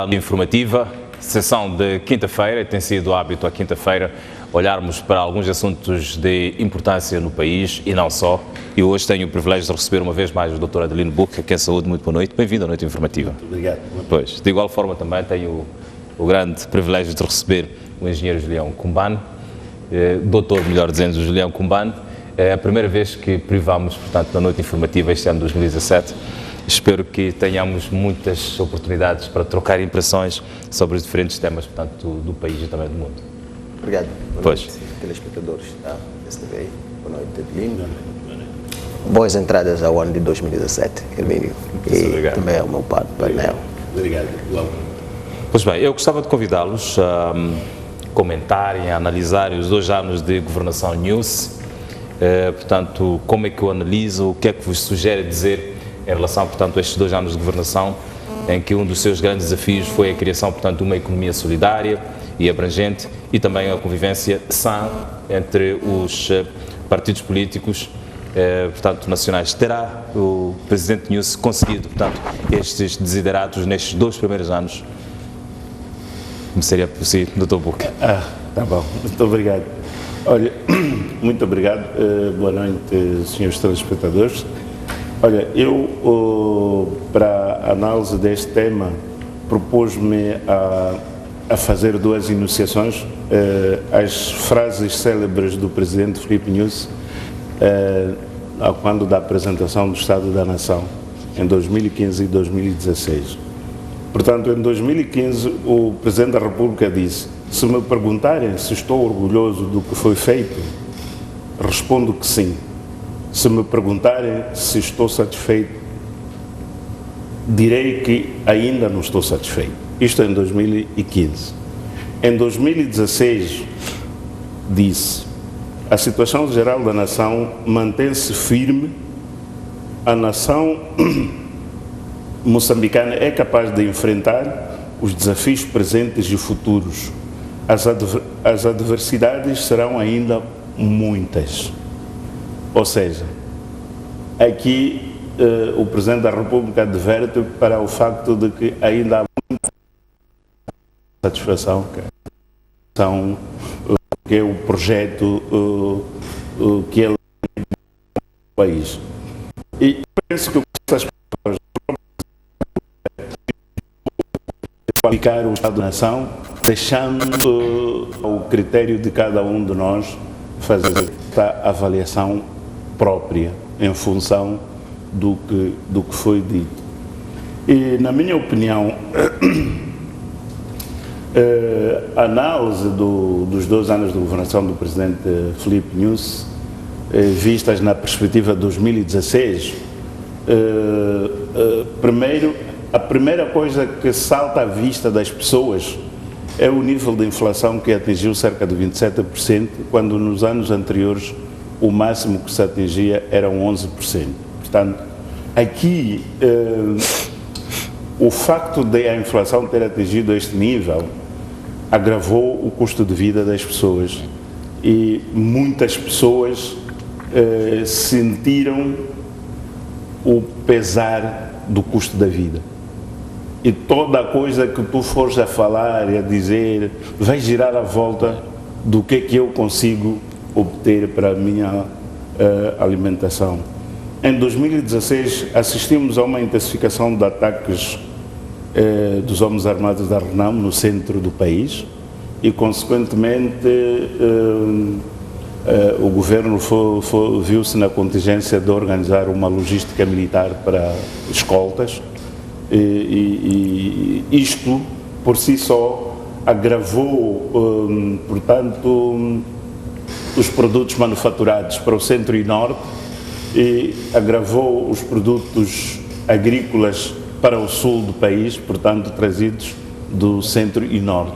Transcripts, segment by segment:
Informativa, sessão de quinta-feira, tem sido hábito à quinta-feira olharmos para alguns assuntos de importância no país e não só. E hoje tenho o privilégio de receber uma vez mais o Dr. Adelino Buque, que é Saúde. Muito boa noite, bem-vindo à Noite Informativa. Muito obrigado. Pois, de igual forma também tenho o grande privilégio de receber o engenheiro Julião Cumbane, doutor, melhor dizendo, Julião Cumbane. É a primeira vez que privamos, portanto, da Noite Informativa este ano de 2017. Espero que tenhamos muitas oportunidades para trocar impressões sobre os diferentes temas, portanto, do país e também do mundo. Obrigado. Boa Pois. noite, telespectadores da STV. Boa noite, Adelino. Boas entradas ao ano de 2017, Hermínio. E também ao meu painel. Obrigado. Pois bem, eu gostava de convidá-los a comentarem, a analisarem os 2 anos de Governação News. Portanto, como é que eu analiso, o que é que vos sugere dizer em relação, portanto, a estes 2 anos de governação, em que um dos seus grandes desafios foi a criação, portanto, de uma economia solidária e abrangente e também a convivência sã entre os partidos políticos, portanto, nacionais. Terá o Presidente News conseguido, portanto, estes desideratos nestes 2 primeiros anos? Começaria por si, Dr. Buque. Tá bom. Muito obrigado. Olha, muito obrigado. Boa noite, senhores telespectadores. Olha, eu, para a análise deste tema, propus-me a fazer 2 enunciações. As frases célebres do Presidente Filipe Nyusi, quando da apresentação do Estado da Nação, em 2015 e 2016. Portanto, em 2015, o Presidente da República disse: se me perguntarem se estou orgulhoso do que foi feito, respondo que sim. Se me perguntarem se estou satisfeito, direi que ainda não estou satisfeito. Isto em 2015. Em 2016, disse: a situação geral da nação mantém-se firme, a nação moçambicana é capaz de enfrentar os desafios presentes e futuros. As adversidades serão ainda muitas. Ou seja, aqui o Presidente da República adverte para o facto de que ainda há muita satisfação que é o projeto que ele tem no país. E penso que essas palavras qualificar o Estado da Nação, deixando o critério de cada um de nós fazer esta avaliação própria em função do que foi dito. E, na minha opinião, a análise dos 2 anos de governação do Presidente Filipe Nyusi, vistas na perspectiva de 2016, primeiro, a primeira coisa que salta à vista das pessoas é o nível de inflação que atingiu cerca de 27%, quando nos anos anteriores o máximo que se atingia era 11%. Portanto, aqui o facto de a inflação ter atingido este nível agravou o custo de vida das pessoas e muitas pessoas sentiram o pesar do custo da vida. E toda a coisa que tu fores a falar e a dizer vai girar à volta do que é que eu consigo obter para a minha alimentação. Em 2016 assistimos a uma intensificação de ataques dos homens armados da RENAM no centro do país e, consequentemente, o governo viu-se na contingência de organizar uma logística militar para escoltas. E isto, por si só, agravou, portanto, os produtos manufaturados para o centro e norte e agravou os produtos agrícolas para o sul do país, portanto, trazidos do centro e norte.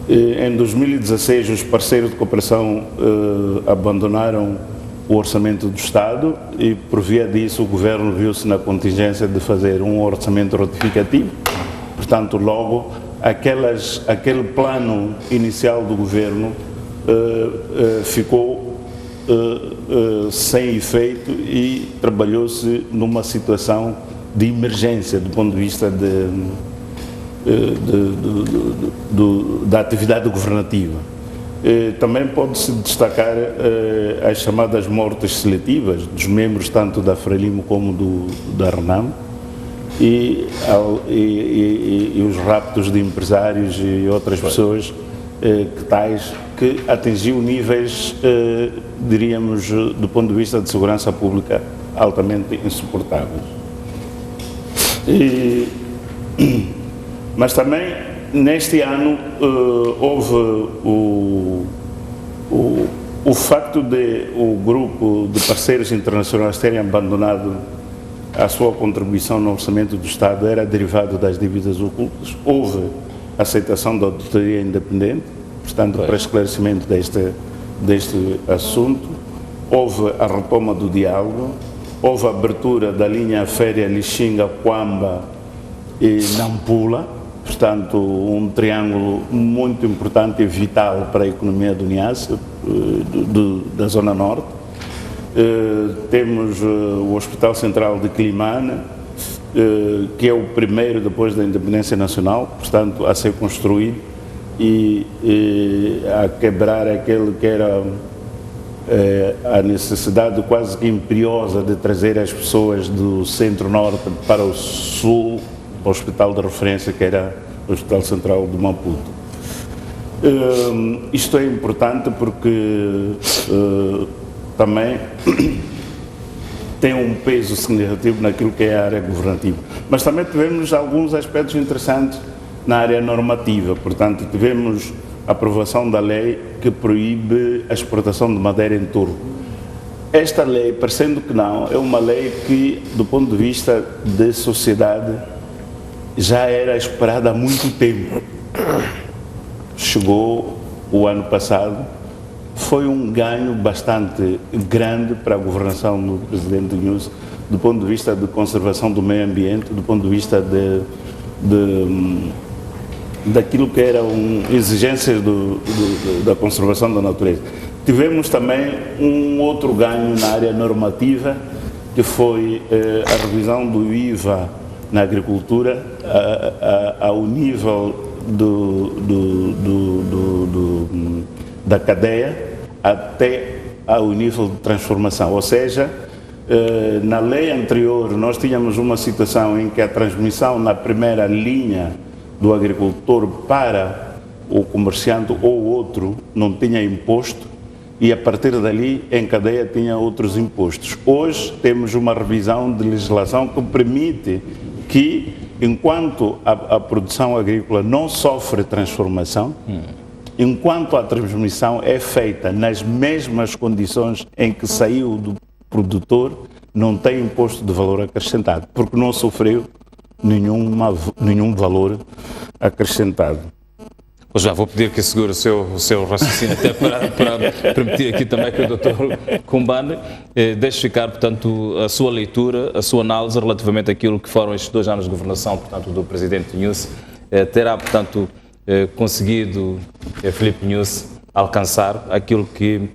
Em 2016, os parceiros de cooperação abandonaram o orçamento do Estado e, por via disso, o governo viu-se na contingência de fazer um orçamento retificativo. Portanto, logo, aquele plano inicial do governo ficou sem efeito e trabalhou-se numa situação de emergência do ponto de vista da atividade governativa. Também pode-se destacar as chamadas mortes seletivas dos membros tanto da Frelimo como da RENAM e os raptos de empresários e outras pessoas que atingiu níveis, diríamos, do ponto de vista de segurança pública, altamente insuportáveis. Mas também, neste ano, houve o facto de o grupo de parceiros internacionais terem abandonado a sua contribuição no orçamento do Estado, era derivado das dívidas ocultas. Houve aceitação da auditoria independente, portanto, para esclarecimento deste assunto. Houve a retoma do diálogo, houve a abertura da linha férrea Lixinga-Quamba e Nampula, portanto, um triângulo muito importante e vital para a economia do Niassa, da Zona Norte. Temos o Hospital Central de Climane, que é o primeiro depois da independência nacional, portanto, a ser construído e a quebrar aquele que era a necessidade quase que imperiosa de trazer as pessoas do centro-norte para o sul, o hospital de referência, que era o Hospital Central de Maputo. Isto é importante porque também tem um peso significativo naquilo que é a área governativa. Mas também tivemos alguns aspectos interessantes na área normativa. Portanto, tivemos a aprovação da lei que proíbe a exportação de madeira em turco. Esta lei, parecendo que não, é uma lei que, do ponto de vista de sociedade, já era esperada há muito tempo. Chegou o ano passado, foi um ganho bastante grande para a governação do presidente Nunes, do ponto de vista de conservação do meio ambiente, do ponto de vista daquilo que eram exigências da conservação da natureza. Tivemos também um outro ganho na área normativa, que foi a revisão do IVA na agricultura ao nível da cadeia até ao nível de transformação. Ou seja, na lei anterior nós tínhamos uma situação em que a transmissão na primeira linha do agricultor para o comerciante ou outro não tinha imposto e a partir dali em cadeia tinha outros impostos. Hoje temos uma revisão de legislação que permite que, enquanto a produção agrícola não sofre transformação, enquanto a transmissão é feita nas mesmas condições em que saiu do produtor, não tem imposto de valor acrescentado, porque não sofreu nenhum valor acrescentado. Já vou pedir que segure o seu raciocínio, até para permitir aqui também que o Dr. Kumbane deixe ficar, portanto, a sua leitura, a sua análise relativamente àquilo que foram estes 2 anos de governação, portanto, do Presidente Nunes. Terá, portanto, conseguido Filipe Nunes alcançar aquilo que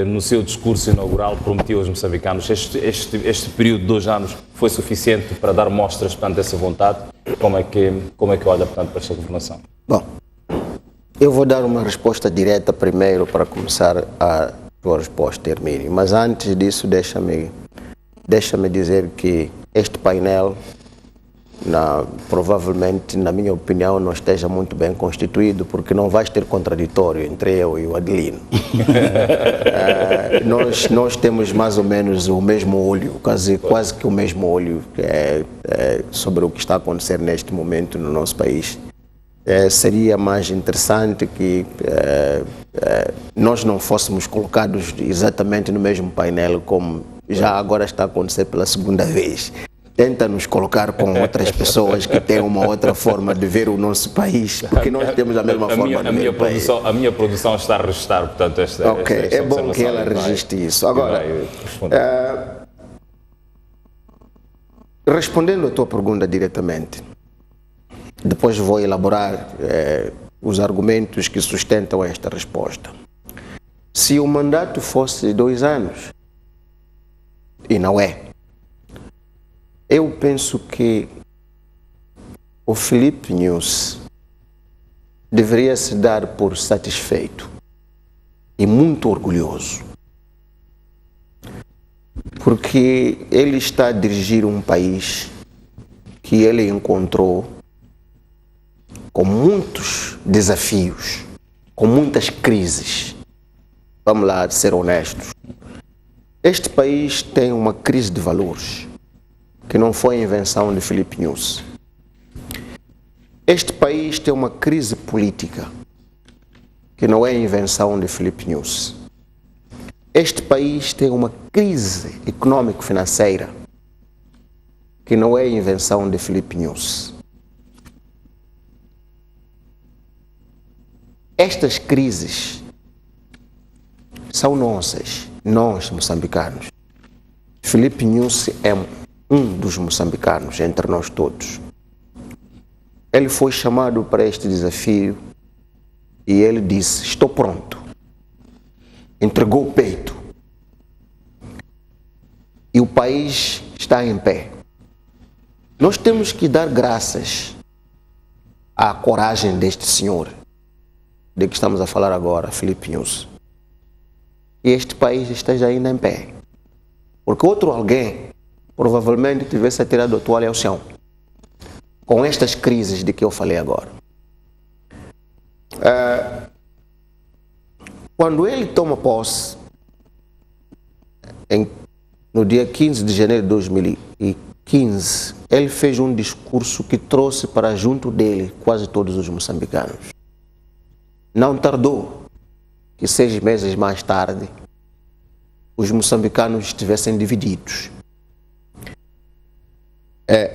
no seu discurso inaugural prometeu aos moçambicanos. Este período de 2 anos foi suficiente para dar mostras, portanto, dessa vontade. Como é que olha, portanto, para esta governação? Bom, eu vou dar uma resposta direta primeiro para começar a tua resposta, Hermínio. Mas antes disso, deixa-me dizer que este painel, provavelmente, na minha opinião, não esteja muito bem constituído, porque não vais ter contraditório entre eu e o Adelino. Nós temos mais ou menos o mesmo olho, quase que o mesmo olho sobre o que está a acontecer neste momento no nosso país. Seria mais interessante que nós não fôssemos colocados exatamente no mesmo painel, como já agora está a acontecer pela segunda vez. Tenta nos colocar com outras pessoas que têm uma outra forma de ver o nosso país, porque nós temos a mesma forma de ver o país. A minha produção está a registrar, portanto, esta é bom que ela registre isso. Agora, respondendo a tua pergunta diretamente, depois vou elaborar os argumentos que sustentam esta resposta. Se o mandato fosse 2 anos, e não é eu penso que o Filipe Nyusi deveria se dar por satisfeito e muito orgulhoso, porque ele está a dirigir um país que ele encontrou com muitos desafios, com muitas crises. Vamos lá ser honestos. Este país tem uma crise de valores, que não foi invenção de Filipe Nyusi. Este país tem uma crise política, que não é invenção de Filipe Nyusi. Este país tem uma crise econômico-financeira, que não é invenção de Filipe Nyusi. Estas crises são nossas, nós moçambicanos. Filipe Nyusi é um dos moçambicanos entre nós todos. Ele foi chamado para este desafio e ele disse: estou pronto. Entregou o peito. E o país está em pé. Nós temos que dar graças à coragem deste senhor, de que estamos a falar agora, Filipe Nyusi. E este país esteja ainda em pé. Porque outro alguém provavelmente tivesse atirado a toalha ao chão, com estas crises de que eu falei agora. Quando ele toma posse, no dia 15 de janeiro de 2015, ele fez um discurso que trouxe para junto dele quase todos os moçambicanos. Não tardou que 6 meses mais tarde os moçambicanos estivessem divididos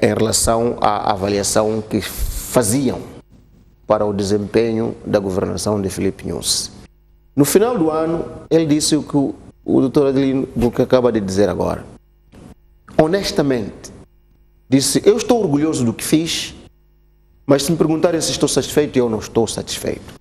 em relação à avaliação que faziam para o desempenho da governação de Filipe Nyusi. No final do ano, ele disse o que o doutor Adelino que acaba de dizer agora. Honestamente, disse: eu estou orgulhoso do que fiz, mas se me perguntarem se estou satisfeito, eu não estou satisfeito.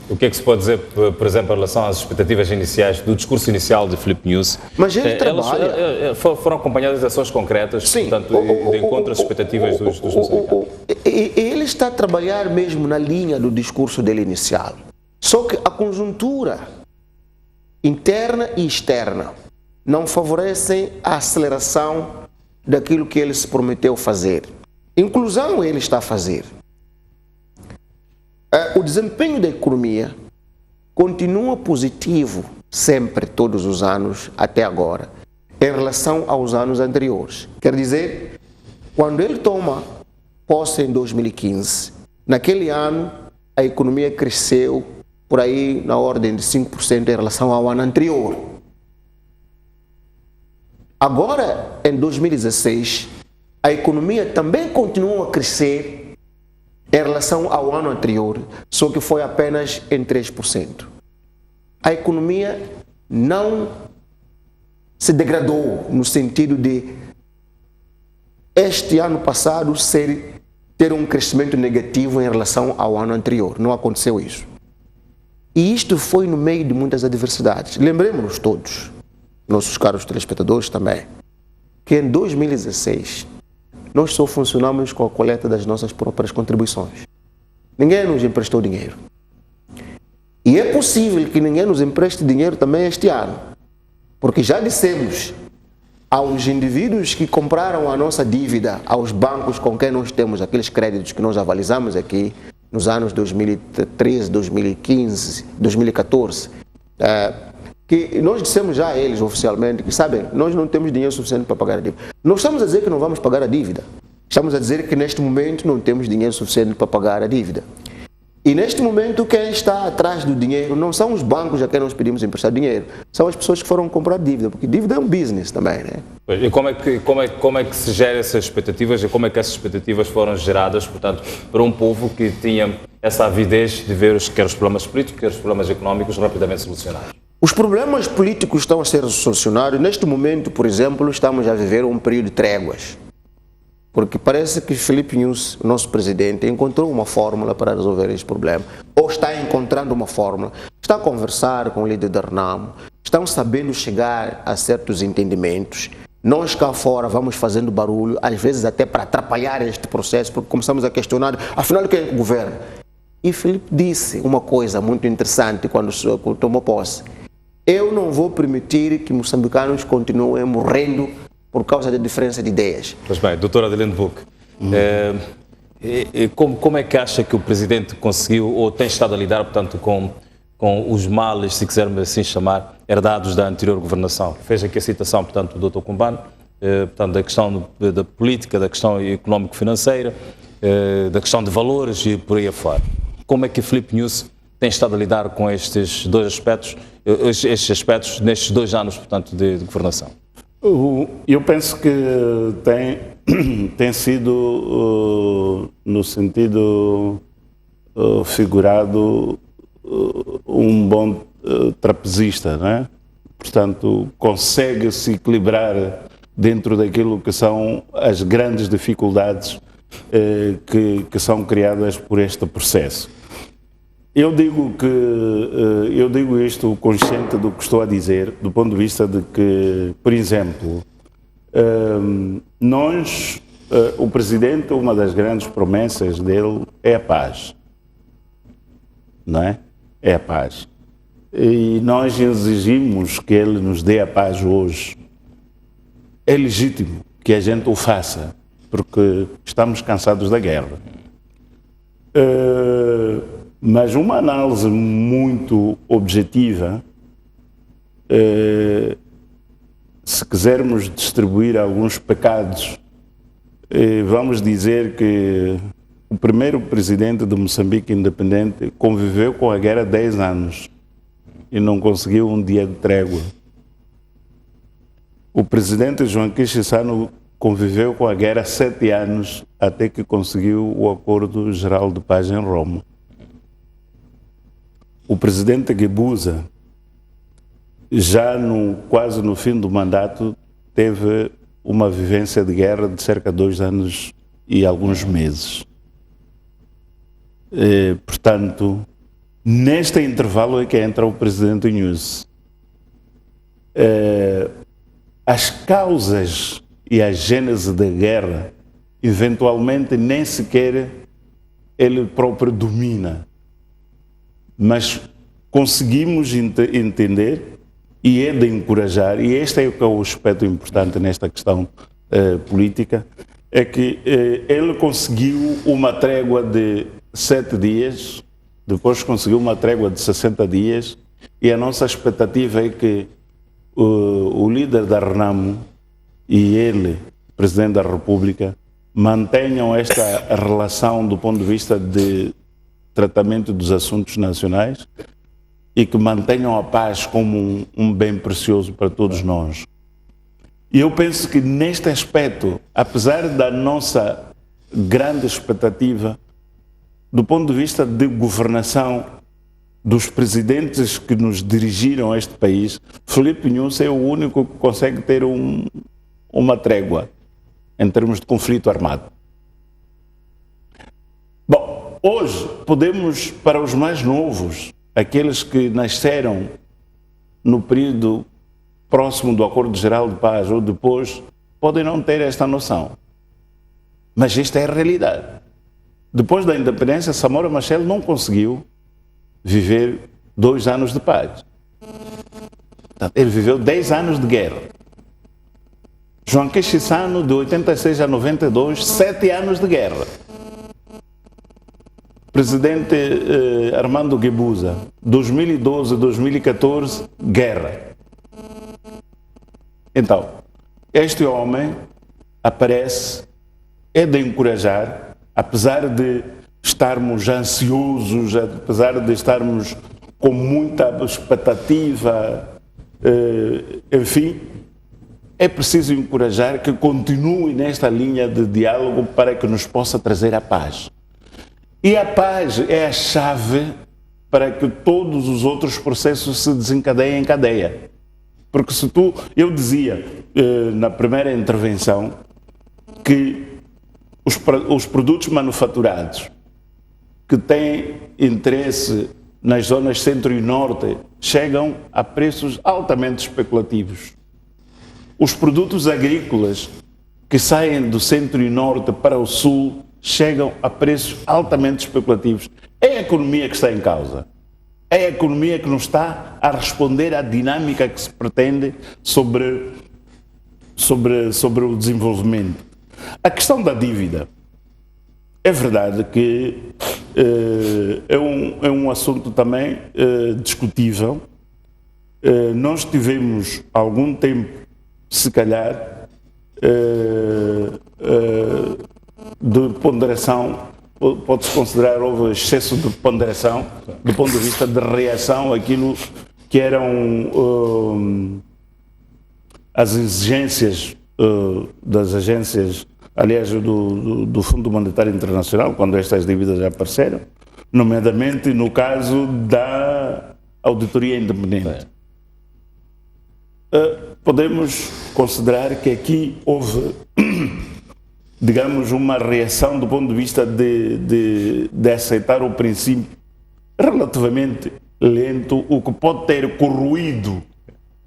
O que é que se pode dizer, por exemplo, em relação às expectativas iniciais do discurso inicial de Filipe Nyusi? Mas ele trabalha. Foram acompanhadas de ações concretas, sim, portanto, de encontro às expectativas dos moçambicanos. Ele está a trabalhar mesmo na linha do discurso dele inicial. Só que a conjuntura interna e externa não favorecem a aceleração daquilo que ele se prometeu fazer. Inclusão ele está a fazer. O desempenho da economia continua positivo sempre, todos os anos, até agora, em relação aos anos anteriores. Quer dizer, quando ele toma posse em 2015, naquele ano a economia cresceu por aí na ordem de 5% em relação ao ano anterior. Agora, em 2016, a economia também continua a crescer em relação ao ano anterior, só que foi apenas em 3%. A economia não se degradou no sentido de este ano passado ter um crescimento negativo em relação ao ano anterior. Não aconteceu isso. E isto foi no meio de muitas adversidades. Lembremos-nos todos, nossos caros telespectadores também, que em 2016 nós só funcionamos com a coleta das nossas próprias contribuições. Ninguém nos emprestou dinheiro. E é possível que ninguém nos empreste dinheiro também este ano, porque já dissemos aos indivíduos que compraram a nossa dívida, aos bancos com quem nós temos aqueles créditos que nós avalizamos aqui nos anos 2013, 2015, 2014, que nós dissemos já a eles oficialmente que, sabem, nós não temos dinheiro suficiente para pagar a dívida. Não estamos a dizer que não vamos pagar a dívida. Estamos a dizer que neste momento não temos dinheiro suficiente para pagar a dívida. E neste momento quem está atrás do dinheiro não são os bancos a quem nós pedimos emprestar dinheiro, são as pessoas que foram comprar dívida, porque dívida é um business também, né? E como é que se gera essas expectativas e como é que essas expectativas foram geradas, portanto, para um povo que tinha essa avidez de ver quer os problemas políticos, quer os problemas económicos rapidamente solucionados? Os problemas políticos estão a ser solucionados. Neste momento, por exemplo, estamos a viver um período de tréguas. Porque parece que Filipe Nyusi, nosso presidente, encontrou uma fórmula para resolver esse problema. Ou está encontrando uma fórmula. Está a conversar com o líder da RENAMO. Estão sabendo chegar a certos entendimentos. Nós cá fora vamos fazendo barulho, às vezes até para atrapalhar este processo, porque começamos a questionar, afinal, quem é que governa? E Filipe disse uma coisa muito interessante quando tomou posse. Eu não vou permitir que moçambicanos continuem morrendo por causa da diferença de ideias. Pois bem, doutora Adelino Buque, como é que acha que o presidente conseguiu ou tem estado a lidar, portanto, com os males, se quisermos assim chamar, herdados da anterior governação? Fez aqui a citação, portanto, do Dr. Kumbano, portanto, da questão da política, da questão económico-financeira, da questão de valores e por aí afora. Como é que Filipe Nyusi tem estado a lidar com estes dois aspectos, nestes 2 anos, portanto, de governação? Eu penso que tem sido, no sentido figurado, um bom trapezista, não é? Portanto, consegue se equilibrar dentro daquilo que são as grandes dificuldades que são criadas por este processo. Eu digo isto consciente do que estou a dizer, do ponto de vista de que, por exemplo, o presidente, uma das grandes promessas dele é a paz, não é? É a paz. E nós exigimos que ele nos dê a paz hoje. É legítimo que a gente o faça, porque estamos cansados da guerra. Mas uma análise muito objetiva, se quisermos distribuir alguns pecados, vamos dizer que o primeiro presidente de Moçambique independente conviveu com a guerra 10 anos e não conseguiu um dia de trégua. O presidente Joaquim Chissano conviveu com a guerra 7 anos até que conseguiu o Acordo Geral de Paz em Roma. O presidente Guebuza, já quase no fim do mandato, teve uma vivência de guerra de cerca de 2 anos e alguns meses. Portanto, neste intervalo é que entra o presidente Nyusi. As causas e a gênese da guerra, eventualmente nem sequer ele próprio domina. Mas conseguimos entender e é de encorajar, e este é o aspecto importante nesta questão política, é que ele conseguiu uma trégua de 7 dias, depois conseguiu uma trégua de 60 dias, e a nossa expectativa é que o líder da RENAMO e ele, Presidente da República, mantenham esta relação do ponto de vista de tratamento dos assuntos nacionais e que mantenham a paz como um bem precioso para todos nós. E eu penso que neste aspecto, apesar da nossa grande expectativa, do ponto de vista de governação dos presidentes que nos dirigiram a este país, Filipe Nyusi é o único que consegue ter uma trégua em termos de conflito armado. Bom, hoje podemos, para os mais novos, aqueles que nasceram no período próximo do Acordo Geral de Paz ou depois, podem não ter esta noção. Mas esta é a realidade. Depois da independência, Samora Machel não conseguiu viver 2 anos de paz. Ele viveu 10 anos de guerra. Joaquim Chissano, de 86 a 92, 7 anos de guerra. Presidente Armando Guebuza, 2012 a 2014, guerra. Então, este homem aparece, é de encorajar, apesar de estarmos ansiosos, apesar de estarmos com muita expectativa, enfim, é preciso encorajar que continue nesta linha de diálogo para que nos possa trazer a paz. E a paz é a chave para que todos os outros processos se desencadeiem em cadeia. Porque eu dizia na primeira intervenção que os produtos manufaturados que têm interesse nas zonas centro e norte chegam a preços altamente especulativos. os produtos agrícolas que saem do centro e norte para o sul chegam a preços altamente especulativos. É a economia que está em causa. É a economia que não está a responder à dinâmica que se pretende sobre o desenvolvimento. A questão da dívida. É verdade que é um assunto também discutível. Nós tivemos algum tempo, se calhar, de ponderação, pode-se considerar houve excesso de ponderação do ponto de vista de reação àquilo que eram as exigências das agências, aliás, do Fundo Monetário Internacional, quando estas dívidas já apareceram, nomeadamente no caso da auditoria independente. Podemos considerar que aqui houve, digamos, uma reação do ponto de vista de aceitar o princípio relativamente lento, o que pode ter corroído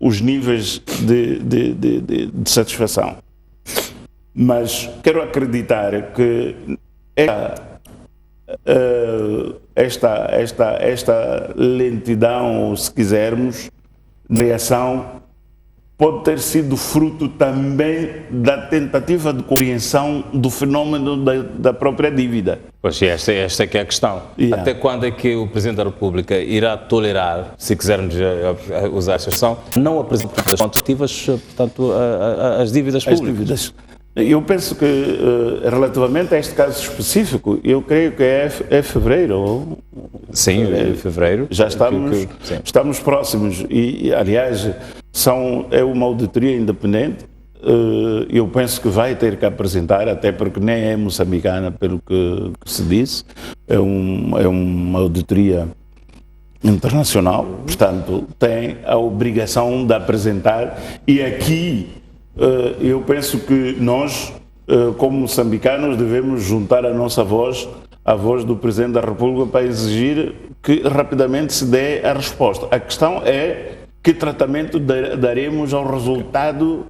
os níveis de satisfação. Mas quero acreditar que esta lentidão, se quisermos, de reação, pode ter sido fruto também da tentativa de compreensão do fenómeno da própria dívida. Pois esta é que é a questão. Yeah. Até quando é que o Presidente da República irá tolerar, se quisermos usar essa expressão, não apresentar as contas ativas, portanto, as dívidas públicas? Eu penso que, relativamente a este caso específico, eu creio que é fevereiro. Sim, é fevereiro. Já estamos próximos e, aliás, é uma auditoria independente. Eu penso que vai ter que apresentar, até porque nem é moçambicana, pelo que se disse. É uma auditoria internacional, portanto, tem a obrigação de apresentar. E aqui eu penso que nós, como moçambicanos, devemos juntar a nossa voz à voz do Presidente da República para exigir que rapidamente se dê a resposta. A questão é que tratamento daremos ao resultado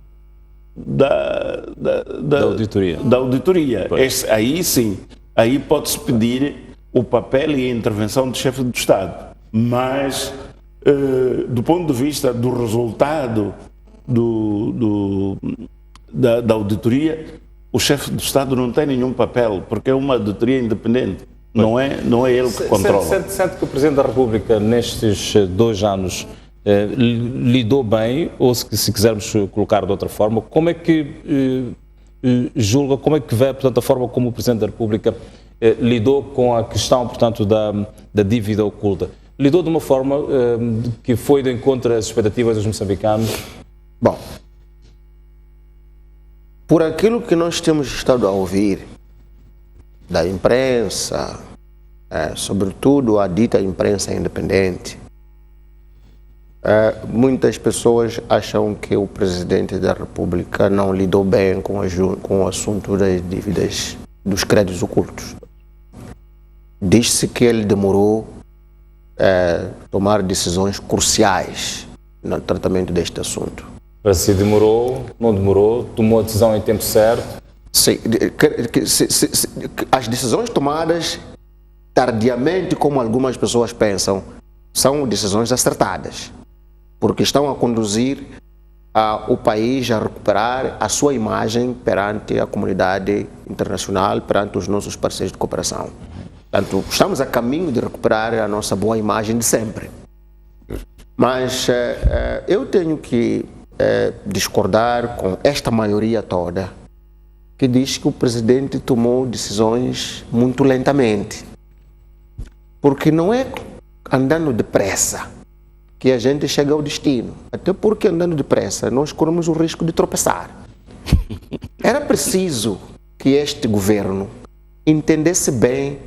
da auditoria. Da auditoria. Aí sim, aí pode-se pedir o papel e a intervenção do chefe do Estado. Mas, do ponto de vista do resultado da auditoria, o chefe do Estado não tem nenhum papel, porque é uma auditoria independente. Não é ele que controla. Sente que o Presidente da República, nestes 2 anos, lidou bem, ou se quisermos colocar de outra forma, como é que julga, como é que vê, portanto, a forma como o Presidente da República lidou com a questão, portanto, da dívida oculta? Lidou de uma forma que foi de encontro às expectativas dos moçambicanos? Bom, por aquilo que nós temos estado a ouvir da imprensa, sobretudo a dita imprensa independente, muitas pessoas acham que o Presidente da República não lidou bem com o assunto das dívidas dos créditos ocultos. Diz-se que ele demorou a tomar decisões cruciais no tratamento deste assunto. Se demorou, não demorou, tomou a decisão em tempo certo? Sim, as decisões tomadas tardiamente, como algumas pessoas pensam, são decisões acertadas, porque estão a conduzir o país a recuperar a sua imagem perante a comunidade internacional, perante os nossos parceiros de cooperação. Portanto, estamos a caminho de recuperar a nossa boa imagem de sempre. Mas eu tenho que discordar com esta maioria toda, que diz que o Presidente tomou decisões muito lentamente. Porque não é andando depressa que a gente chega ao destino. Até porque andando depressa nós corremos o risco de tropeçar. Era preciso que este governo entendesse bem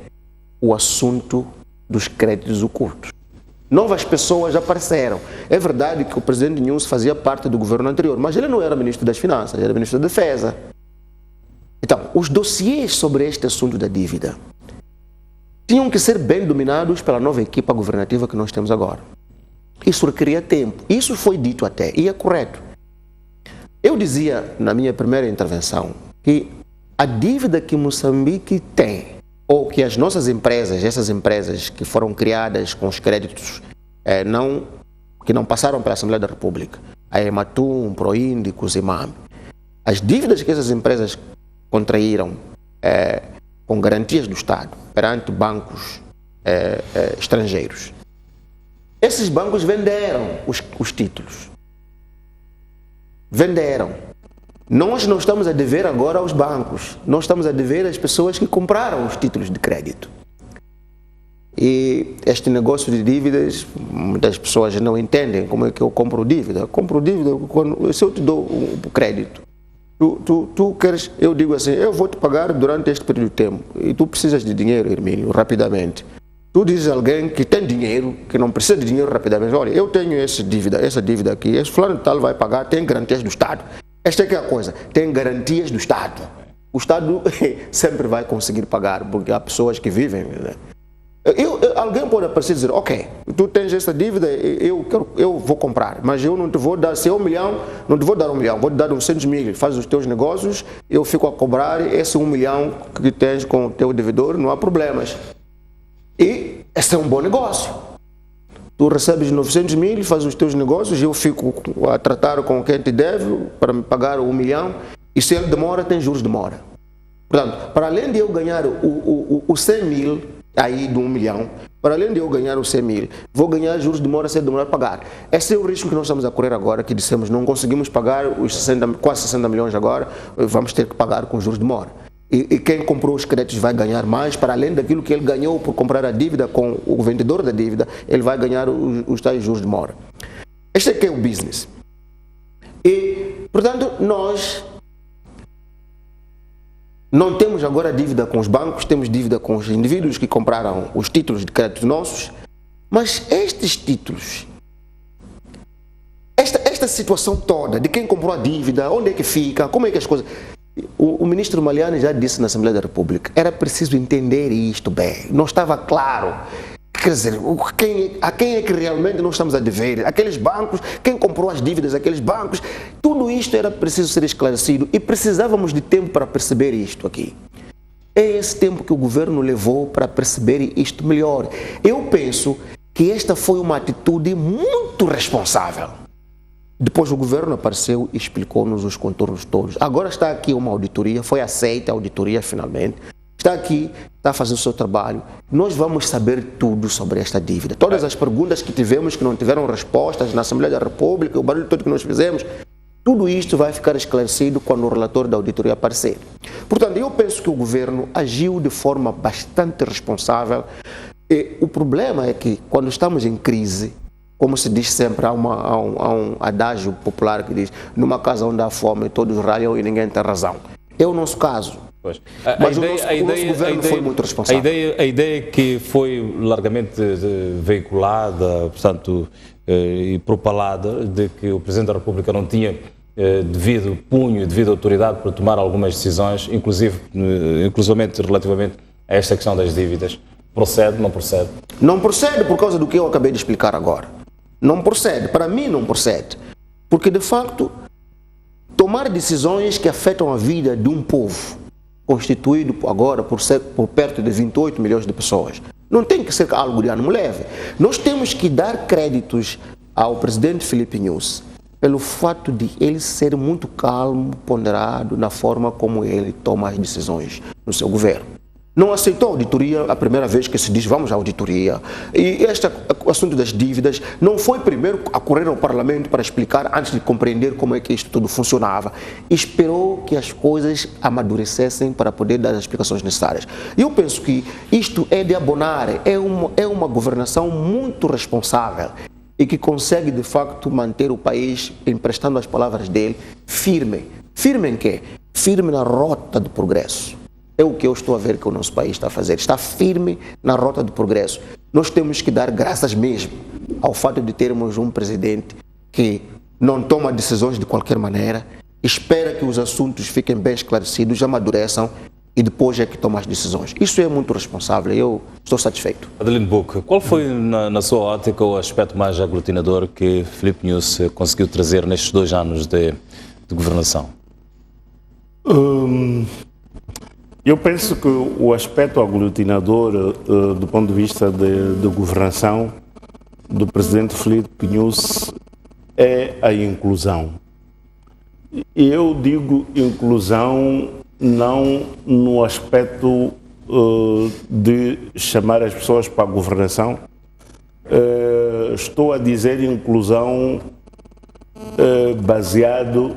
o assunto dos créditos ocultos. Novas pessoas apareceram. É verdade que o Presidente Nunes fazia parte do governo anterior, mas ele não era Ministro das Finanças, ele era Ministro da Defesa. Então, os dossiês sobre este assunto da dívida tinham que ser bem dominados pela nova equipa governativa que nós temos agora. Isso requeria tempo. Isso foi dito até, e é correto. Eu dizia na minha primeira intervenção que a dívida que Moçambique tem, ou que as nossas empresas, essas empresas que foram criadas com os créditos que não passaram pela Assembleia da República, a Ematum, Proinde, Cusimame, as dívidas que essas empresas contraíram com garantias do Estado perante bancos estrangeiros, esses bancos venderam os títulos. Venderam. Nós não estamos a dever agora aos bancos, nós estamos a dever às pessoas que compraram os títulos de crédito. E este negócio de dívidas, muitas pessoas não entendem como é que eu compro dívida. Compro dívida se eu te dou o crédito. Tu queres, eu digo assim, eu vou te pagar durante este período de tempo e tu precisas de dinheiro, Hermínio, rapidamente. Tu dizes a alguém que tem dinheiro, que não precisa de dinheiro rapidamente, olha, eu tenho essa dívida aqui, esse fulano de tal vai pagar, tem garantias do Estado. Esta é que é a coisa, tem garantias do Estado. O Estado sempre vai conseguir pagar, porque há pessoas que vivem, né? Alguém pode aparecer e dizer, ok, tu tens essa dívida, eu vou comprar, mas eu não te vou dar, se é 1 milhão, não te vou dar 1 milhão, vou te dar 200 mil, faz os teus negócios, eu fico a cobrar esse 1 milhão que tens com o teu devedor, não há problemas. E esse é um bom negócio. Tu recebes 900 mil, fazes os teus negócios, eu fico a tratar com quem te deve para me pagar 1 milhão, e se ele demora, tem juros de demora. Portanto, para além de eu ganhar o 100 mil, aí de 1 milhão, para além de eu ganhar os 100 mil, vou ganhar juros de demora se demorar a pagar. Esse é o risco que nós estamos a correr agora, que dissemos não conseguimos pagar os quase 60 milhões agora, vamos ter que pagar com juros de demora. E quem comprou os créditos vai ganhar mais, para além daquilo que ele ganhou por comprar a dívida com o vendedor da dívida, ele vai ganhar os tais juros de demora. Este é que é o business. E, portanto, nós não temos agora dívida com os bancos, temos dívida com os indivíduos que compraram os títulos de crédito nossos, mas estes títulos, esta situação toda de quem comprou a dívida, onde é que fica, como é que as coisas... O ministro Maliani já disse na Assembleia da República, era preciso entender isto bem, não estava claro. Quer dizer, a quem é que realmente nós estamos a dever? Aqueles bancos, quem comprou as dívidas daqueles bancos, tudo isto era preciso ser esclarecido e precisávamos de tempo para perceber isto aqui. É esse tempo que o governo levou para perceber isto melhor. Eu penso que esta foi uma atitude muito responsável. Depois o governo apareceu e explicou-nos os contornos todos. Agora está aqui uma auditoria, foi aceita a auditoria finalmente. Está aqui, está a fazer o seu trabalho. Nós vamos saber tudo sobre esta dívida. Todas as perguntas que tivemos, que não tiveram respostas na Assembleia da República, o barulho todo que nós fizemos, tudo isto vai ficar esclarecido quando o relator da auditoria aparecer. Portanto, eu penso que o governo agiu de forma bastante responsável. E o problema é que quando estamos em crise, como se diz sempre, há um adágio popular que diz, numa casa onde há fome, todos ralham e ninguém tem razão. É o nosso caso. Pois. Mas o nosso governo foi muito responsável. A ideia que foi largamente veiculada, portanto, e propalada, de que o Presidente da República não tinha devido punho, devido autoridade para tomar algumas decisões, inclusivamente relativamente a esta questão das dívidas, procede, não procede? Não procede por causa do que eu acabei de explicar agora. Não procede, para mim não procede, porque de facto tomar decisões que afetam a vida de um povo constituído agora por perto de 28 milhões de pessoas, não tem que ser algo de ânimo leve. Nós temos que dar créditos ao presidente Filipe Nyusi pelo fato de ele ser muito calmo, ponderado na forma como ele toma as decisões no seu governo. Não aceitou a auditoria a primeira vez que se diz vamos à auditoria. E este assunto das dívidas não foi primeiro a correr ao Parlamento para explicar antes de compreender como é que isto tudo funcionava. Esperou que as coisas amadurecessem para poder dar as explicações necessárias. E eu penso que isto é de abonar, é uma governação muito responsável e que consegue de facto manter o país, emprestando as palavras dele, firme. Firme em quê? Firme na rota do progresso. É o que eu estou a ver que o nosso país está a fazer. Está firme na rota do progresso. Nós temos que dar graças mesmo ao fato de termos um presidente que não toma decisões de qualquer maneira, espera que os assuntos fiquem bem esclarecidos, amadureçam e depois é que toma as decisões. Isso é muito responsável e eu estou satisfeito. Adelino Buck, qual foi, na sua ótica, o aspecto mais aglutinador que Filipe Nyusi conseguiu trazer nestes 2 anos de de governação? Eu penso que o aspecto aglutinador do ponto de vista de governação do presidente Filipe Nyusi é a inclusão. E eu digo inclusão não no aspecto de chamar as pessoas para a governação. Estou a dizer inclusão baseado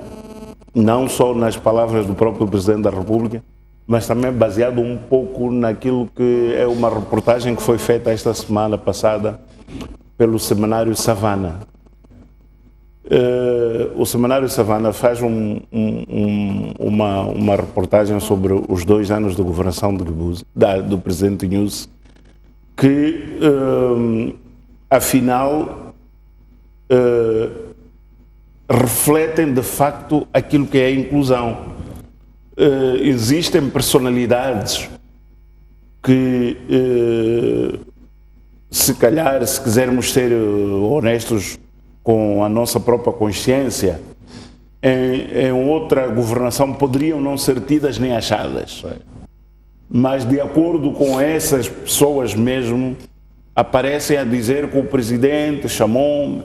não só nas palavras do próprio Presidente da República, mas também baseado um pouco naquilo que é uma reportagem que foi feita esta semana passada pelo Semanário Savana. O Semanário Savana faz uma reportagem sobre os 2 anos de governação do Presidente Nyusi, que afinal refletem de facto aquilo que é a inclusão. Existem personalidades que, se calhar, se quisermos ser honestos com a nossa própria consciência, em outra governação poderiam não ser tidas nem achadas. Mas, de acordo com essas pessoas mesmo, aparecem a dizer que o presidente chamou-me,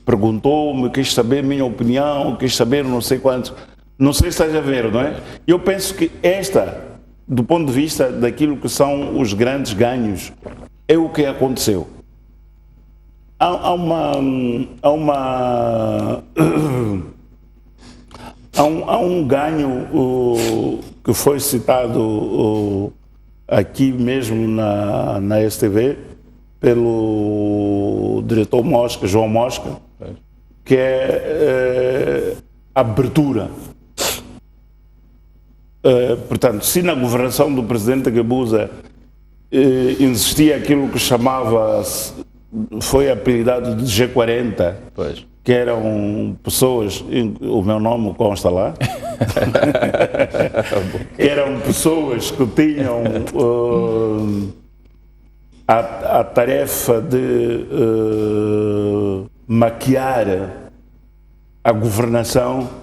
perguntou-me, quis saber minha opinião, quis saber não sei quantos. Não sei se estás a ver, não é? Eu penso que do ponto de vista daquilo que são os grandes ganhos, é o que aconteceu. Há um ganho que foi citado aqui mesmo na STV pelo diretor Mosca, João Mosca, que é abertura. Portanto, se na governação do presidente Guebuza existia aquilo que foi apelidado de G40, que eram pessoas, o meu nome consta lá, eram pessoas que tinham a tarefa de maquiar a governação.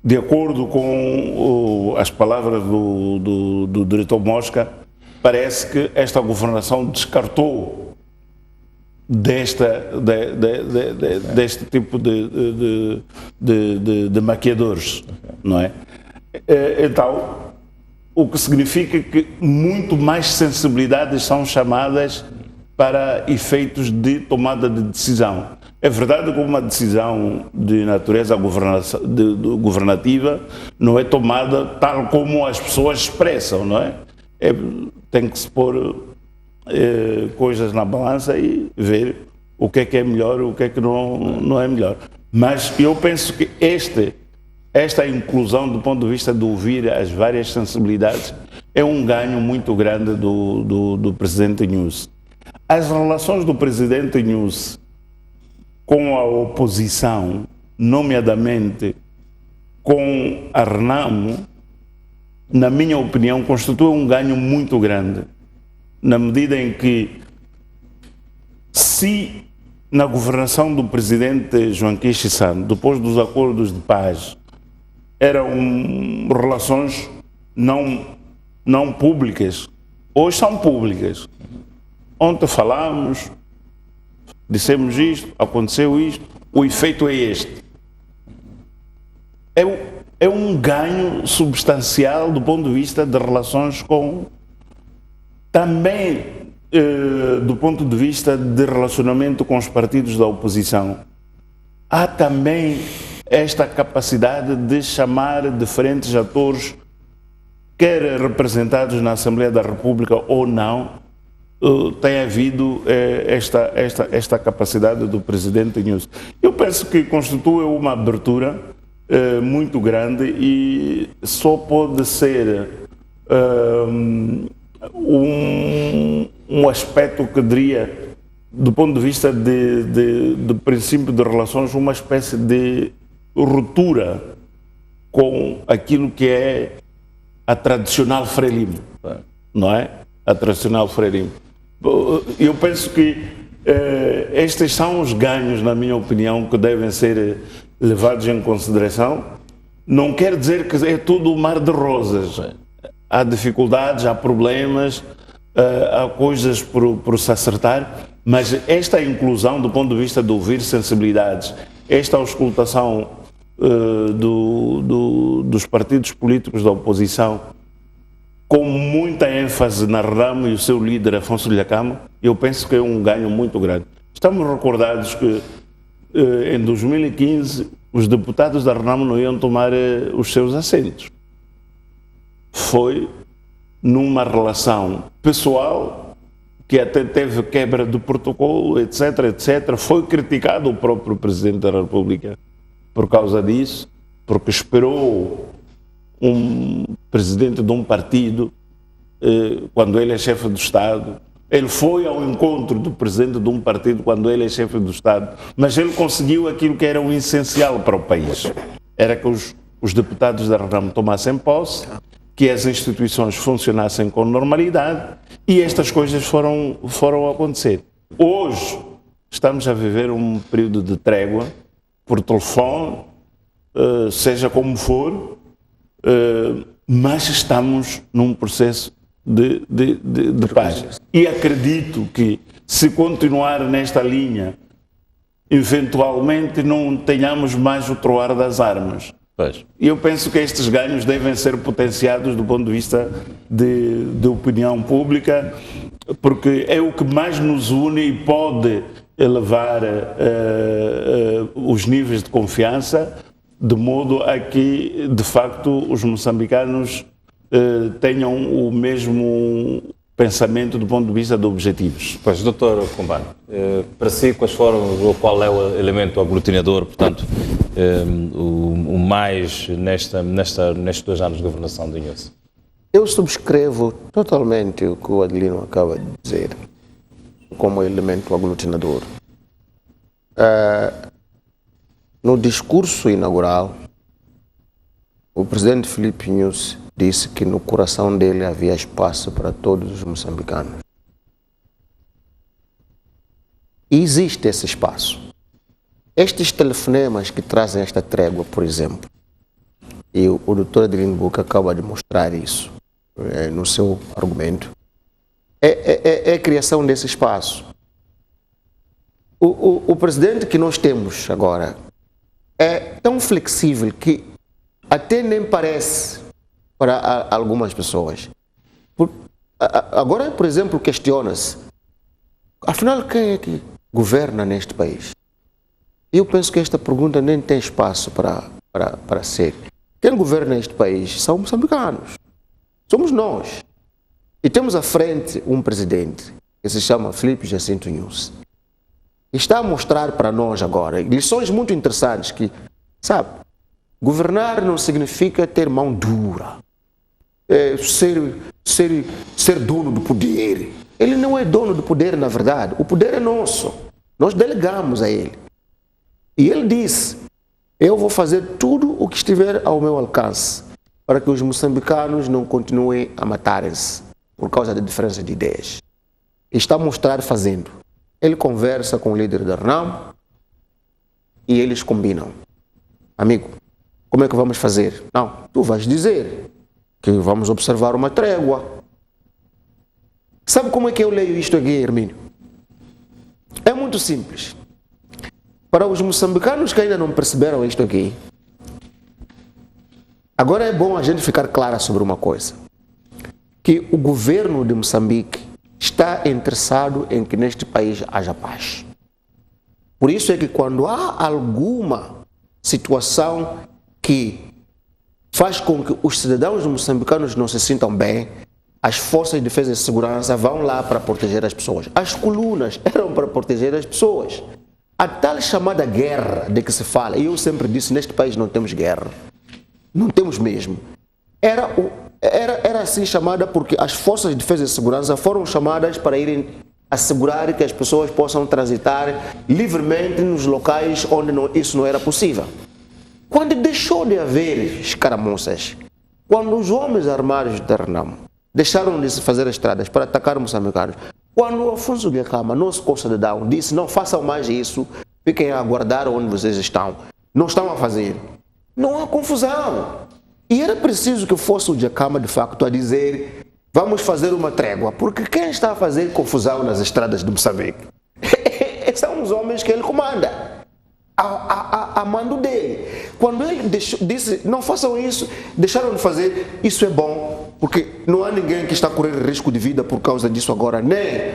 De acordo com as palavras do diretor Mosca, parece que esta governação descartou deste tipo de maquiadores, não é? Então, o que significa que muito mais sensibilidades são chamadas para efeitos de tomada de decisão. É verdade que uma decisão de natureza governativa não é tomada tal como as pessoas expressam, não é? Tem que se pôr coisas na balança e ver o que é melhor, o que é que não é melhor. Mas eu penso que esta inclusão do ponto de vista de ouvir as várias sensibilidades é um ganho muito grande do presidente Nyusi. As relações do presidente Nyusi com a oposição, nomeadamente com a Renamo, na minha opinião, constitui um ganho muito grande, na medida em que, se na governação do presidente Joaquim Chissano, depois dos acordos de paz, eram relações não públicas, hoje são públicas. Ontem falámos, dissemos isto, aconteceu isto, o efeito é este. É um ganho substancial do ponto de vista de relações com... Também do ponto de vista de relacionamento com os partidos da oposição. Há também esta capacidade de chamar diferentes atores, quer representados na Assembleia da República ou não. Tem havido esta capacidade do presidente Nyusi. Eu penso que constitui uma abertura muito grande e só pode ser um aspecto que diria, do ponto de vista de princípio de relações, uma espécie de ruptura com aquilo que é a tradicional Frelimo, não é? A tradicional Frelimo. Eu penso que estes são os ganhos, na minha opinião, que devem ser levados em consideração não quer dizer que é tudo um mar de rosas. Há dificuldades, há problemas, há coisas por se acertar, mas esta inclusão do ponto de vista de ouvir sensibilidades, esta auscultação dos partidos políticos da oposição, com muita ênfase na Renamo e o seu líder Afonso Dhlakama, eu penso que é um ganho muito grande. Estamos recordados que em 2015 os deputados da Renamo não iam tomar os seus assentos. Foi numa relação pessoal que até teve quebra de protocolo, etc, etc. Foi criticado o próprio Presidente da República por causa disso, porque esperou um presidente de um partido, quando ele é chefe do Estado. Ele foi ao encontro do presidente de um partido quando ele é chefe do Estado, mas ele conseguiu aquilo que era o essencial para o país. Era que os deputados da Renamo tomassem posse, que as instituições funcionassem com normalidade, e estas coisas foram a acontecer. Hoje estamos a viver um período de trégua, por telefone, seja como for, mas estamos num processo de paz. E acredito que, se continuar nesta linha, eventualmente não tenhamos mais o troar das armas. E eu penso que estes ganhos devem ser potenciados do ponto de vista de opinião pública, porque é o que mais nos une e pode elevar os níveis de confiança, de modo a que, de facto, os moçambicanos tenham o mesmo pensamento do ponto de vista de objetivos. Pois, Dr. Kumbano, para si, qual é o elemento aglutinador, portanto, o mais nestes 2 anos de governação do Inhosse? Eu subscrevo totalmente o que o Adelino acaba de dizer como elemento aglutinador. No discurso inaugural, o presidente Filipe Nyusi disse que no coração dele havia espaço para todos os moçambicanos. E existe esse espaço. Estes telefonemas que trazem esta trégua, por exemplo, e o Dr. Adelino Buca acaba de mostrar isso no seu argumento, é a criação desse espaço. O presidente que nós temos agora é tão flexível que até nem parece para algumas pessoas. Agora, por exemplo, questiona-se, afinal, quem é que governa neste país? Eu penso que esta pergunta nem tem espaço para ser. Quem governa este país são moçambicanos. Somos nós. E temos à frente um presidente que se chama Filipe Jacinto Nyusi. Está a mostrar para nós agora lições muito interessantes que, sabe, governar não significa ter mão dura, ser dono do poder. Ele não é dono do poder, na verdade. O poder é nosso. Nós delegamos a ele. E ele disse, eu vou fazer tudo o que estiver ao meu alcance para que os moçambicanos não continuem a matarem-se por causa da diferença de ideias. E está a mostrar fazendo. Ele conversa com o líder da Renamo e eles combinam. Amigo, como é que vamos fazer? Não, tu vais dizer que vamos observar uma trégua. Sabe como é que eu leio isto aqui, Hermínio? É muito simples. Para os moçambicanos que ainda não perceberam isto aqui, agora é bom a gente ficar clara sobre uma coisa. Que o governo de Moçambique está interessado em que neste país haja paz. Por isso é que quando há alguma situação que faz com que os cidadãos moçambicanos não se sintam bem, as forças de defesa e segurança vão lá para proteger as pessoas. As colunas eram para proteger as pessoas. A tal chamada guerra de que se fala, e eu sempre disse, neste país não temos guerra. Não temos mesmo. Era assim chamada porque as forças de defesa e segurança foram chamadas para irem assegurar que as pessoas possam transitar livremente nos locais onde isso não era possível. Quando deixou de haver escaramuças, quando os homens armados de Renamo deixaram de se fazer estradas para atacar os moçambicanos, quando o Afonso Dhlakama, nosso co-cidadão, disse não façam mais isso, fiquem a aguardar onde vocês estão, não estão a fazer. não há confusão. E era preciso que fosse o Djakama, de facto, a dizer: vamos fazer uma trégua, porque quem está a fazer confusão nas estradas de Moçambique são os homens que ele comanda, a mando dele. Quando ele disse: não façam isso, deixaram de fazer, isso é bom, porque não há ninguém que está a correr risco de vida por causa disso agora, nem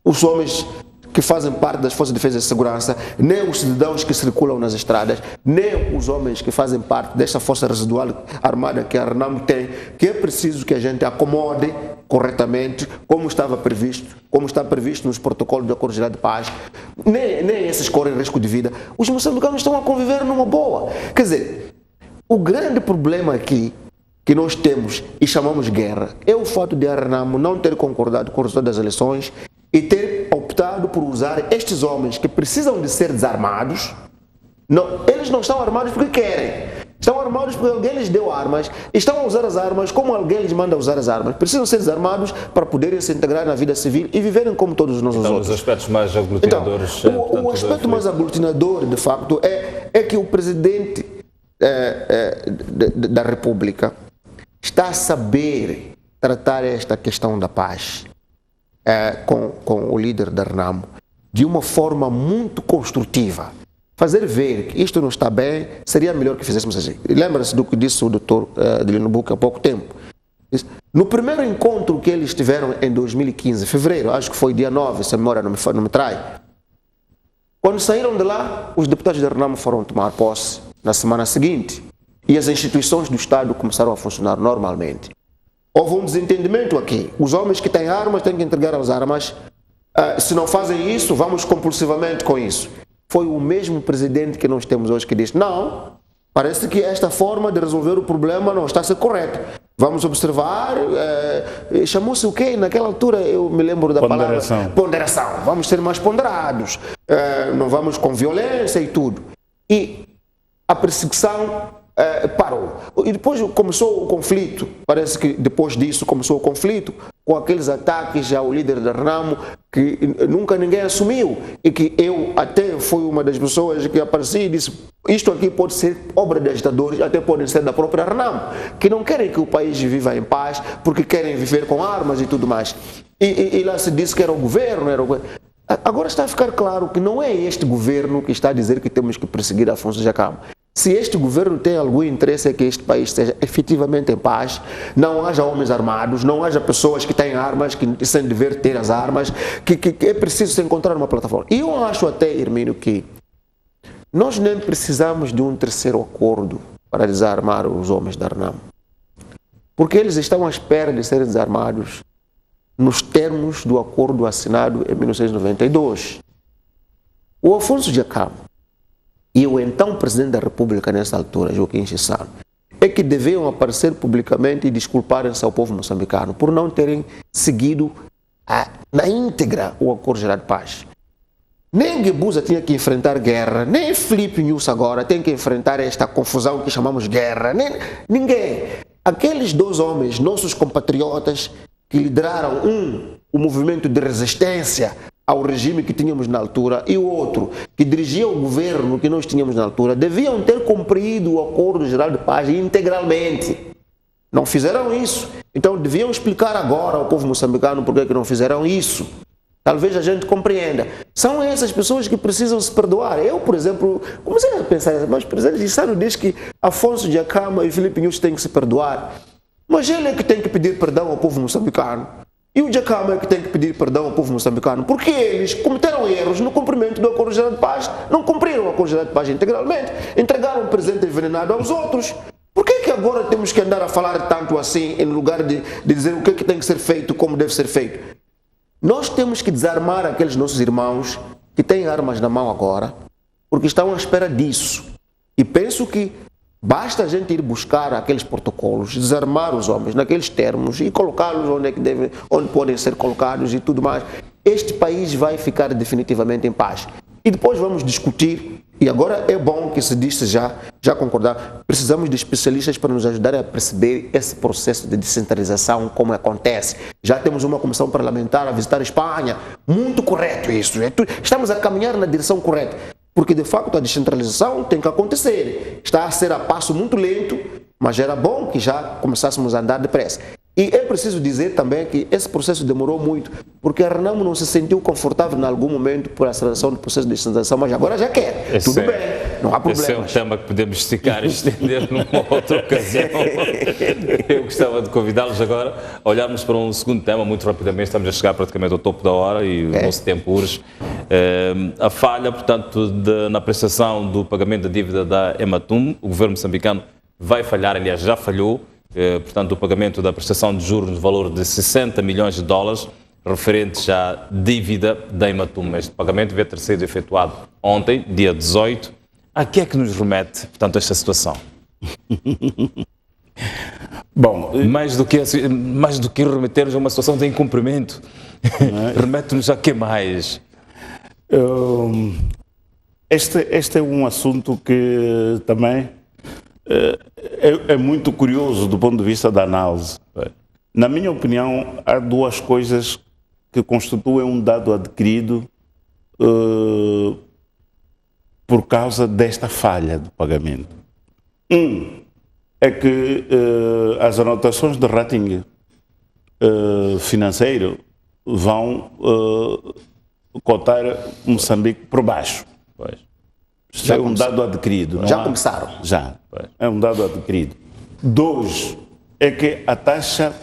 os homens que fazem parte das Forças de Defesa e Segurança, nem os cidadãos que circulam nas estradas, nem os homens que fazem parte desta força residual armada que a RENAMO tem, que é preciso que a gente acomode corretamente, como estava previsto, como está previsto nos protocolos do Acordo Geral de Paz, nem esses correm risco de vida. Os moçambicanos estão a conviver numa boa. Quer dizer, o grande problema aqui que nós temos e chamamos guerra é o fato de a RENAMO não ter concordado com o resultado das eleições e ter optado por usar estes homens que precisam de ser desarmados. Não, eles não estão armados porque querem. Estão armados porque alguém lhes deu armas. Estão a usar as armas como alguém lhes manda usar as armas. Precisam ser desarmados para poderem se integrar na vida civil e viverem como todos os nossos outros. Os aspectos mais aglutinadores. Então, o aspecto mais aglutinador, de facto, é que o presidente da República está a saber tratar esta questão da paz com o líder da RENAMO de uma forma muito construtiva. Fazer ver que isto não está bem, seria melhor que fizéssemos assim. Lembra-se do que disse o doutor Adelino Buque há pouco tempo. No primeiro encontro que eles tiveram em 2015, fevereiro, acho que foi dia 9, se a memória não me trai, quando saíram de lá, os deputados da RENAMO foram tomar posse na semana seguinte e as instituições do Estado começaram a funcionar normalmente. Houve um desentendimento aqui. Os homens que têm armas têm que entregar as armas. Se não fazem isso, vamos compulsivamente com isso. Foi o mesmo presidente que nós temos hoje que diz: não, parece que esta forma de resolver o problema não está a ser correta. Vamos observar. Chamou-se o quê? Naquela altura eu me lembro da palavra ponderação. Vamos ser mais ponderados. Não vamos com violência e tudo. E a perseguição parou. E depois começou o conflito. Parece que depois disso começou o conflito com aqueles ataques ao líder da RENAMO que nunca ninguém assumiu e que eu até fui uma das pessoas que apareci e disse: isto aqui pode ser obra de agitadores, até podem ser da própria RENAMO, que não querem que o país viva em paz porque querem viver com armas e tudo mais. E lá se disse que era o governo, Agora está a ficar claro que não é este governo que está a dizer que temos que perseguir Afonso Djakama. Se este governo tem algum interesse é que este país esteja efetivamente em paz, não haja homens armados, não haja pessoas que têm armas, que sem dever ter as armas, que é preciso se encontrar uma plataforma. E eu acho até, Hermínio, que nós nem precisamos de um terceiro acordo para desarmar os homens da RENAMO, porque eles estão à espera de serem desarmados nos termos do acordo assinado em 1992. O Afonso Djakama e o então presidente da República nessa altura, Joaquim Chissano, é que deviam aparecer publicamente e desculparem-se ao povo moçambicano por não terem seguido na íntegra o Acordo Geral de Paz. Nem Guebuza tinha que enfrentar guerra, nem Filipe Nunes agora tem que enfrentar esta confusão que chamamos guerra, nem ninguém. Aqueles dois homens, nossos compatriotas, que lideraram o movimento de resistência ao regime que tínhamos na altura e o outro que dirigia o governo que nós tínhamos na altura, deviam ter cumprido o Acordo Geral de Paz integralmente. Não fizeram isso. Então deviam explicar agora ao povo moçambicano por que não fizeram isso. Talvez a gente compreenda. São essas pessoas que precisam se perdoar. Eu, por exemplo, comecei a pensar, mas o presidente Chissano diz que Afonso Djakama e Filipe Nunes têm que se perdoar. Mas ele é que tem que pedir perdão ao povo moçambicano. E o Djakama é que tem que pedir perdão ao povo moçambicano, porque eles cometeram erros no cumprimento do Acordo Geral de Paz, não cumpriram o Acordo Geral de Paz integralmente, entregaram um presente envenenado aos outros. Por que agora temos que andar a falar tanto assim, em lugar de dizer o que tem que ser feito, como deve ser feito? Nós temos que desarmar aqueles nossos irmãos que têm armas na mão agora, porque estão à espera disso. E penso que basta a gente ir buscar aqueles protocolos, desarmar os homens naqueles termos e colocá-los onde podem ser colocados e tudo mais. Este país vai ficar definitivamente em paz. E depois vamos discutir, e agora é bom que se disse já concordar, precisamos de especialistas para nos ajudarem a perceber esse processo de descentralização, como acontece. Já temos uma comissão parlamentar a visitar a Espanha, muito correto isso, estamos a caminhar na direção correta. Porque, de facto, a descentralização tem que acontecer. Está a ser a passo muito lento, mas era bom que já começássemos a andar depressa. E é preciso dizer também que esse processo demorou muito, porque a Renamo não se sentiu confortável em algum momento por aceleração do processo de descentralização, mas agora já quer. Tudo bem, não há problemas. Esse é um tema que podemos esticar e estender numa outra ocasião. Eu gostava de convidá-los agora a olharmos para um segundo tema, muito rapidamente, estamos a chegar praticamente ao topo da hora e o nosso tempo urge. A falha, portanto, na prestação do pagamento da dívida da Ematum, o governo moçambicano vai falhar, aliás, já falhou, portanto, o pagamento da prestação de juros no valor de 60 milhões de dólares referentes à dívida da Ematum. Este pagamento devia ter sido efetuado ontem, dia 18. A que é que nos remete, portanto, esta situação? Bom, mais do que remeter-nos a uma situação de incumprimento, remete-nos a que mais? Este é um assunto que também é muito curioso do ponto de vista da análise. Na minha opinião, há duas coisas que constituem um dado adquirido por causa desta falha do pagamento. É que as anotações de rating financeiro vão cotar Moçambique por baixo. Pois. Isto é um dado adquirido. Já começaram. Já. É um dado adquirido. 2, é que a taxa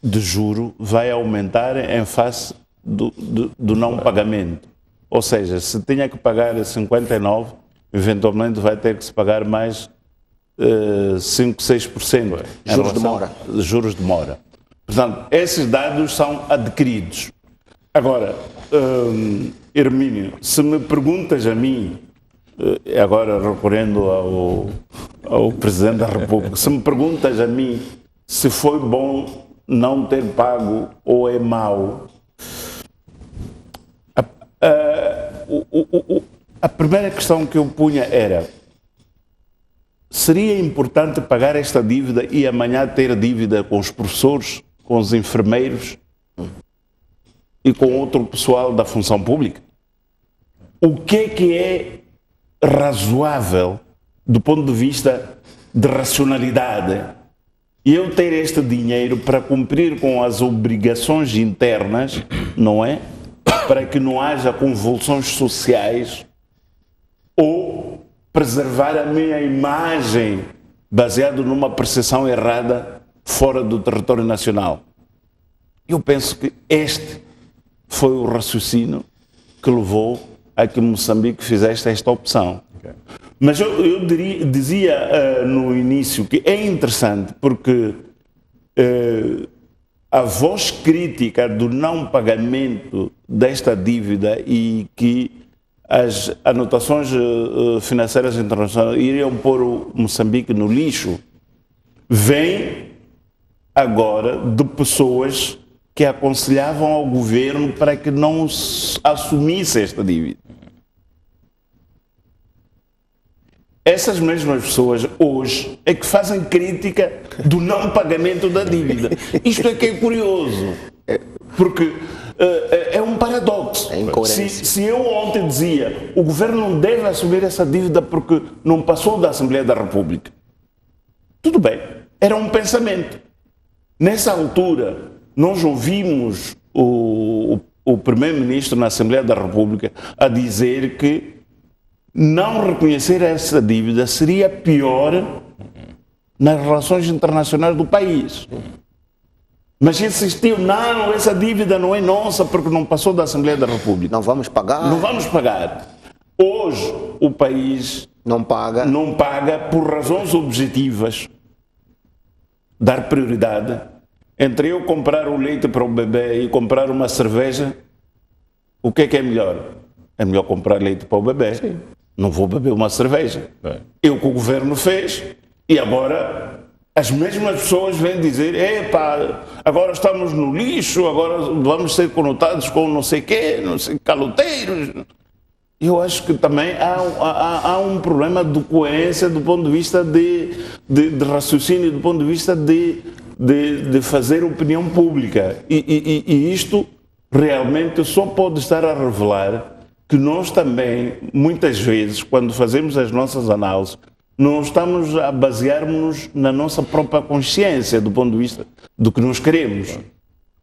de juro vai aumentar em face do não pagamento. Ou seja, se tinha que pagar 59, eventualmente vai ter que se pagar mais 5, 6%. Juros de mora. Juros de mora. Portanto, esses dados são adquiridos. Agora, Hermínio, se me perguntas a mim, agora recorrendo ao Presidente da República, se me perguntas a mim se foi bom não ter pago ou é mau, a primeira questão que eu punha era: seria importante pagar esta dívida e amanhã ter dívida com os professores, com os enfermeiros e com outro pessoal da função pública? O que é razoável do ponto de vista de racionalidade? E eu ter este dinheiro para cumprir com as obrigações internas, não é? Para que não haja convulsões sociais ou preservar a minha imagem baseado numa percepção errada fora do território nacional. Eu penso que este foi o raciocínio que levou a que Moçambique fizesse esta opção. Okay. Mas eu dizia no início que é interessante porque a voz crítica do não pagamento desta dívida e que as anotações financeiras internacionais iriam pôr o Moçambique no lixo, vem agora de pessoas que aconselhavam ao governo para que não assumisse esta dívida. Essas mesmas pessoas hoje é que fazem crítica do não pagamento da dívida. Isto é que é curioso, porque é um paradoxo. É incoerência. Se eu ontem dizia o governo não deve assumir essa dívida porque não passou da Assembleia da República, tudo bem, era um pensamento. Nessa altura, nós ouvimos o primeiro-ministro na Assembleia da República a dizer que não reconhecer essa dívida seria pior nas relações internacionais do país. Mas insistiu, não, essa dívida não é nossa porque não passou da Assembleia da República. Não vamos pagar. Não vamos pagar. Hoje o país não paga por razões objetivas. Dar prioridade. Entre eu comprar o leite para o bebê e comprar uma cerveja, o que é melhor? É melhor comprar leite para o bebê. Sim. Não vou beber uma cerveja. É o que o governo fez e agora as mesmas pessoas vêm dizer: epá, agora estamos no lixo, agora vamos ser conotados com não sei quê, não sei, caloteiros. Eu acho que também há um problema de coerência do ponto de vista de raciocínio, do ponto de vista de fazer opinião pública. E isto realmente só pode estar a revelar que nós também, muitas vezes, quando fazemos as nossas análises, não estamos a basearmos na nossa própria consciência do ponto de vista do que nós queremos.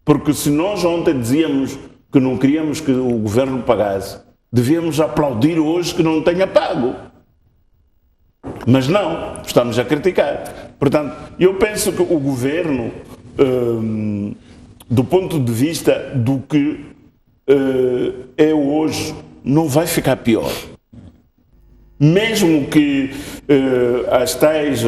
Porque se nós ontem dizíamos que não queríamos que o governo pagasse, devíamos aplaudir hoje que não tenha pago. Mas não, estamos a criticar. Portanto, eu penso que o governo, do ponto de vista do que é hoje, não vai ficar pior. Mesmo que as tais,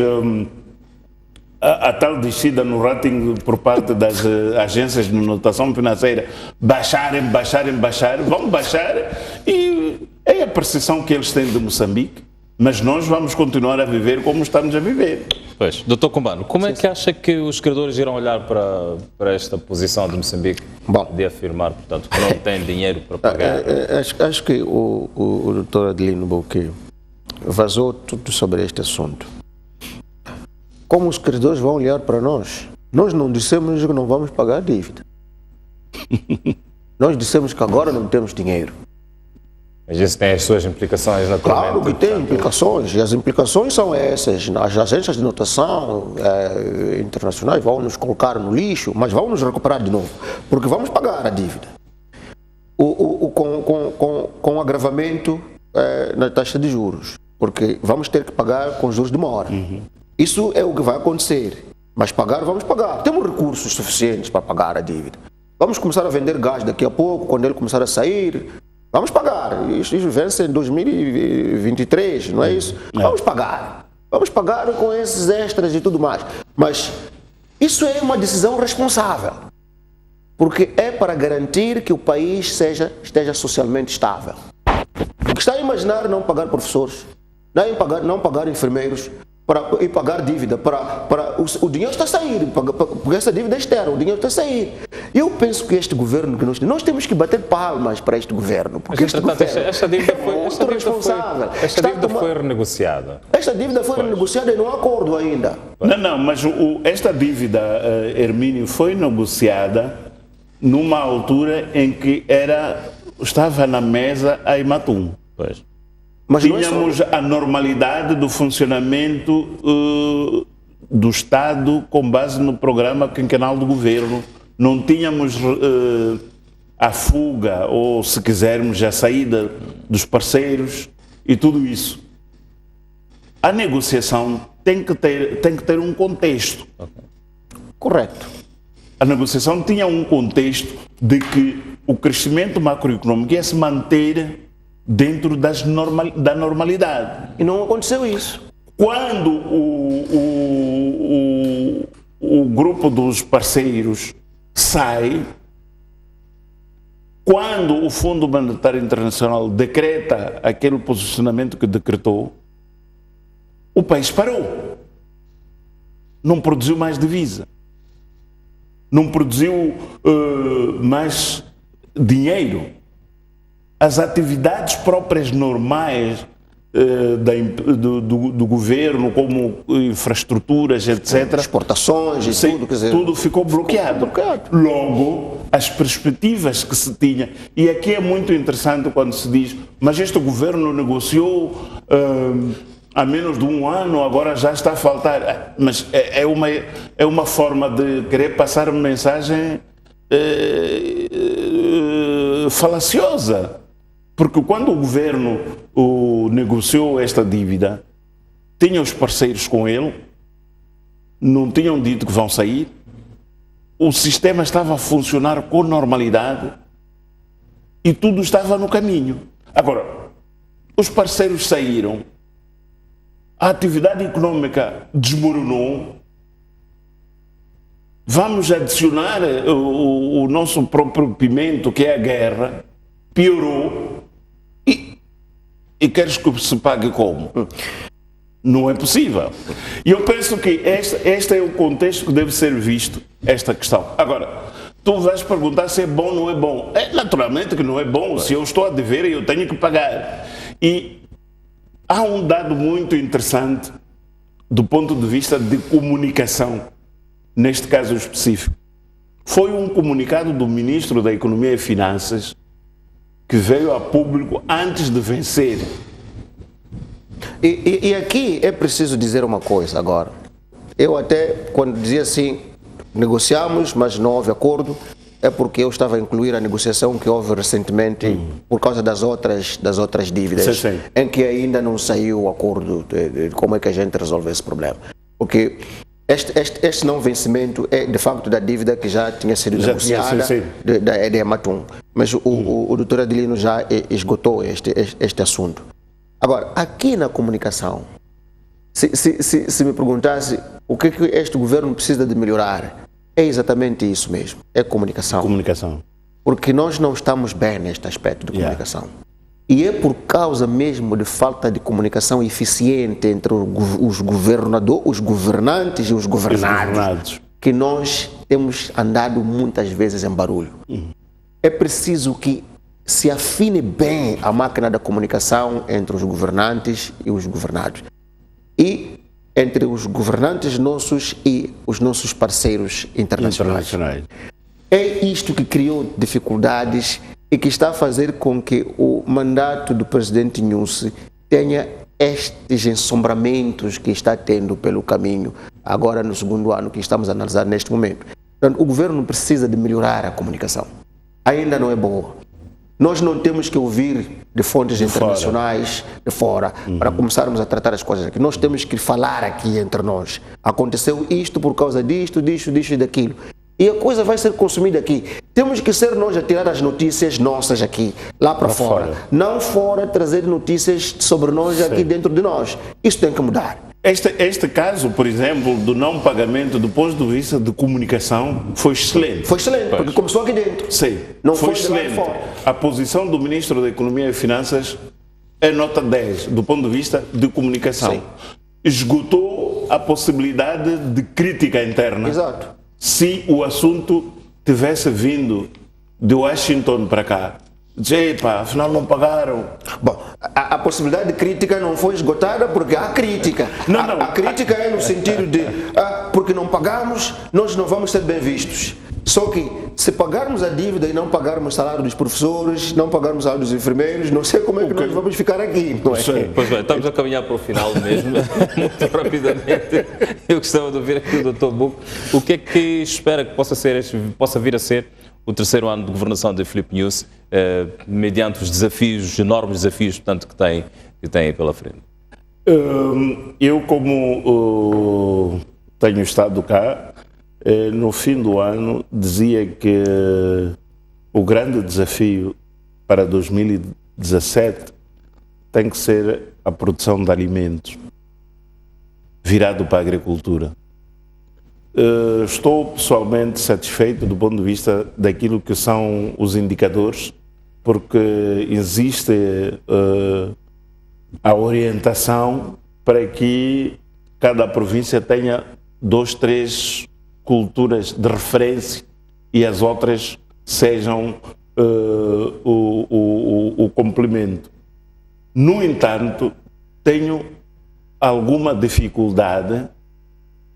a tal descida no rating por parte das agências de notação financeira baixarem, vão baixar, e é a percepção que eles têm de Moçambique, mas nós vamos continuar a viver como estamos a viver. Pois, Dr. Cumbano, como é que acha que os credores irão olhar para esta posição de Moçambique de afirmar, portanto, que não tem dinheiro para pagar? Acho que o Dr. Adelino Bouquet vazou tudo sobre este assunto. Como os credores vão olhar para nós? Nós não dissemos que não vamos pagar a dívida. Nós dissemos que agora não temos dinheiro. Mas isso tem as suas implicações, naturalmente. Claro que tem implicações, e as implicações são essas. As agências de notação internacionais vão nos colocar no lixo, mas vão nos recuperar de novo, porque vamos pagar a dívida. Com agravamento na taxa de juros, porque vamos ter que pagar com juros de mora. Isso é o que vai acontecer, mas pagar, vamos pagar. Temos recursos suficientes para pagar a dívida. Vamos começar a vender gás daqui a pouco, quando ele começar a sair. Vamos pagar, isso vence em 2023, não é isso? Vamos pagar com esses extras e tudo mais. Mas isso é uma decisão responsável, porque é para garantir que o país esteja socialmente estável. Porque está a imaginar não pagar professores, não pagar enfermeiros, e pagar dívida, o dinheiro está a sair, porque essa dívida é externa, o dinheiro está a sair. Eu penso que este governo que nós temos que bater palmas para este governo, porque este governo esta dívida foi, é muito responsável. Esta dívida foi renegociada. Esta dívida foi renegociada e não há acordo ainda. Não, mas esta dívida, Hermínio, foi negociada numa altura em que estava na mesa a Imatum. Pois. Mas tínhamos a normalidade do funcionamento do Estado com base no programa quinquenal do governo. Não tínhamos a fuga, ou se quisermos, a saída dos parceiros e tudo isso. A negociação tem que ter um contexto. Correto. A negociação tinha um contexto de que o crescimento macroeconômico ia se manter dentro da normalidade. E não aconteceu isso. Quando o grupo dos parceiros sai, quando o Fundo Monetário Internacional decreta aquele posicionamento que decretou, o país parou. Não produziu mais divisa. Não produziu mais dinheiro. As atividades próprias normais do governo, como infraestruturas, etc. Exportações e tudo, quer dizer, tudo ficou bloqueado. Logo, as perspectivas que se tinha, e aqui é muito interessante quando se diz, mas este governo negociou há menos de um ano, agora já está a faltar. Mas é uma forma de querer passar uma mensagem falaciosa. Porque quando o governo negociou esta dívida, tinha os parceiros com ele, não tinham dito que vão sair, o sistema estava a funcionar com normalidade e tudo estava no caminho. Agora, os parceiros saíram, a atividade econômica desmoronou, vamos adicionar o nosso próprio pimento, que é a guerra, piorou. E queres que se pague como? Não é possível. E eu penso que este é o contexto que deve ser visto, esta questão. Agora, tu vais perguntar se é bom ou não é bom. Naturalmente que não é bom. Se eu estou a dever, eu tenho que pagar. E há um dado muito interessante do ponto de vista de comunicação, neste caso específico. Foi um comunicado do Ministro da Economia e Finanças que veio a público antes de vencer. E aqui é preciso dizer uma coisa agora. Eu até, quando dizia assim, negociamos, mas não houve acordo, é porque eu estava a incluir a negociação que houve recentemente por causa das outras dívidas, Sim. em que ainda não saiu o acordo de como é que a gente resolve esse problema. Porque este não vencimento é de facto da dívida que já tinha sido negociada da Edematum. Mas o doutor Adelino já esgotou este assunto. Agora, aqui na comunicação, se me perguntasse o que este governo precisa de melhorar, é exatamente isso mesmo, é comunicação. Porque nós não estamos bem neste aspecto de comunicação. E é por causa mesmo de falta de comunicação eficiente entre os governantes e os governados que nós temos andado muitas vezes em barulho. É preciso que se afine bem a máquina da comunicação entre os governantes e os governados. E entre os governantes nossos e os nossos parceiros internacionais. É isto que criou dificuldades e que está a fazer com que o mandato do presidente Nyusi tenha estes ensombramentos que está tendo pelo caminho, agora no segundo ano que estamos a analisar neste momento. Portanto, o governo precisa de melhorar a comunicação. Ainda não é boa. Nós não temos que ouvir de fontes internacionais de fora para começarmos a tratar as coisas aqui. Nós temos que falar aqui entre nós. Aconteceu isto por causa disto e daquilo. E a coisa vai ser consumida aqui. Temos que ser nós a tirar as notícias nossas aqui, lá para fora. Não fora trazer notícias sobre nós aqui dentro de nós. Isso tem que mudar. Este caso, por exemplo, do não pagamento do ponto de vista de comunicação foi excelente. Foi excelente, porque começou aqui dentro. Sim, não foi excelente. De lá de fora. A posição do Ministro da Economia e Finanças é nota 10 do ponto de vista de comunicação. Sim. Esgotou a possibilidade de crítica interna. Exato. Se o assunto tivesse vindo de Washington para cá. Dizer, afinal não pagaram. Bom, a possibilidade de crítica não foi esgotada porque há crítica. A crítica é no sentido de porque não pagamos, nós não vamos ser bem vistos. Só que se pagarmos a dívida e não pagarmos o salário dos professores, não pagarmos o salário dos enfermeiros, não sei como é que nós vamos ficar aqui. Não é? Pois bem, estamos a caminhar para o final mesmo, muito rapidamente. Eu gostava de ouvir aqui o Dr. Buco. O que é que espera que possa vir a ser o terceiro ano de governação de Filipe Nyusi, mediante os desafios, enormes desafios, portanto, que tem aí pela frente? Eu, como tenho estado cá, no fim do ano, dizia que o grande desafio para 2017 tem que ser a produção de alimentos, virado para a agricultura. Estou pessoalmente satisfeito do ponto de vista daquilo que são os indicadores, porque existe a orientação para que cada província tenha 2, 3 culturas de referência e as outras sejam o complemento. No entanto, tenho alguma dificuldade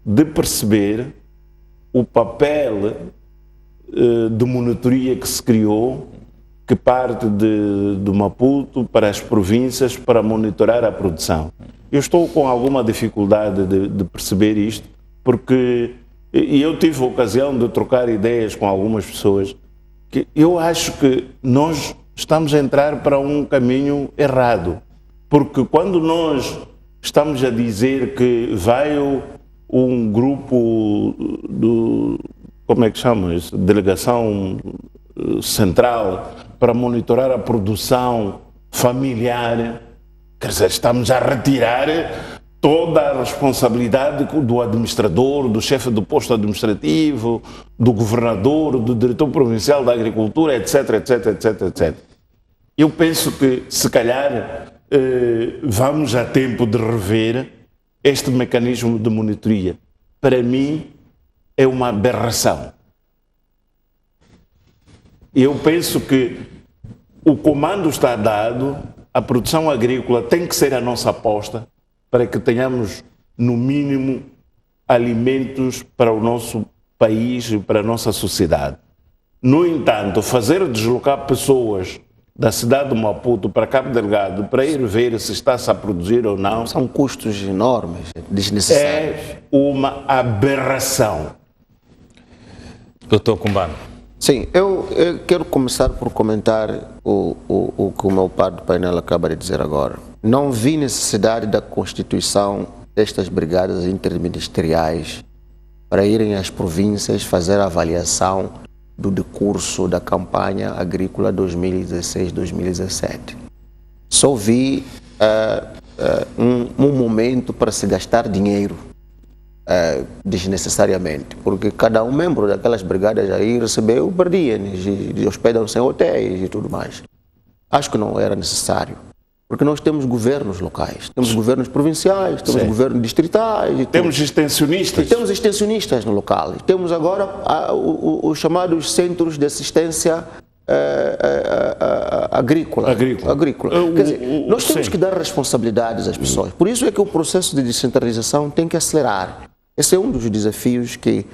de perceber o papel de monitoria que se criou, que parte de Maputo para as províncias para monitorar a produção. Eu estou com alguma dificuldade de perceber isto, porque eu tive a ocasião de trocar ideias com algumas pessoas, que eu acho que nós estamos a entrar para um caminho errado, porque quando nós estamos a dizer que vai um grupo como é que chama isso? Delegação central para monitorar a produção familiar, quer dizer, estamos a retirar toda a responsabilidade do administrador, do chefe do posto administrativo, do governador, do diretor provincial da agricultura, etc, etc, etc, etc. Eu penso que, se calhar, vamos a tempo de rever este mecanismo de monitoria. Para mim, é uma aberração. Eu penso que o comando está dado, a produção agrícola tem que ser a nossa aposta para que tenhamos, no mínimo, alimentos para o nosso país e para a nossa sociedade. No entanto, fazer deslocar pessoas da cidade de Maputo para Cabo Delgado para ir ver se está-se a produzir ou não São custos enormes, desnecessários. é uma aberração. Doutor Cumbano. Sim, eu quero começar por comentar o que o meu par do painel acaba de dizer agora. Não vi necessidade da constituição destas brigadas interministeriais para irem às províncias fazer a avaliação do decurso da campanha agrícola 2016-2017. Só vi um momento para se gastar dinheiro desnecessariamente, porque cada um membro daquelas brigadas aí recebeu per diem e hospedam-se em hotéis e tudo mais. Acho que não era necessário, porque nós temos governos locais, temos governos provinciais, temos governos distritais. Temos extensionistas. E temos extensionistas no local. Temos agora os chamados centros de assistência agrícola. Quer dizer, nós temos que dar responsabilidades às pessoas. Por isso é que o processo de descentralização tem que acelerar. Esse é um dos desafios que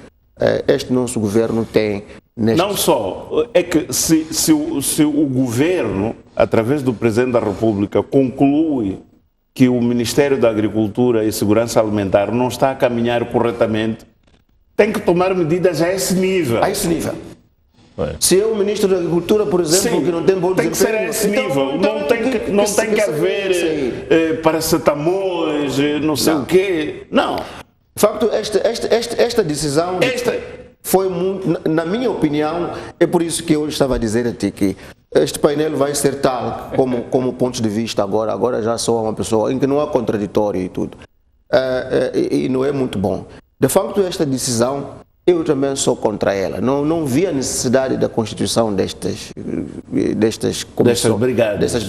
este nosso governo tem. Não só, é que se o governo, através do Presidente da República, conclui que o Ministério da Agricultura e Segurança Alimentar não está a caminhar corretamente, tem que tomar medidas a esse nível. A esse nível. Se é o Ministro da Agricultura, por exemplo, Sim, que não tem bom tem que ser a esse nível. Não tem que haver paracetamóis, não sei o quê. Não. De facto, esta decisão foi muito, na minha opinião, é por isso que eu estava a dizer a ti que este painel vai ser tal como pontos de vista agora já sou uma pessoa em que não há contraditório e tudo. E não é muito bom. De facto, esta decisão, eu também sou contra ela. Não vi a necessidade da constituição destas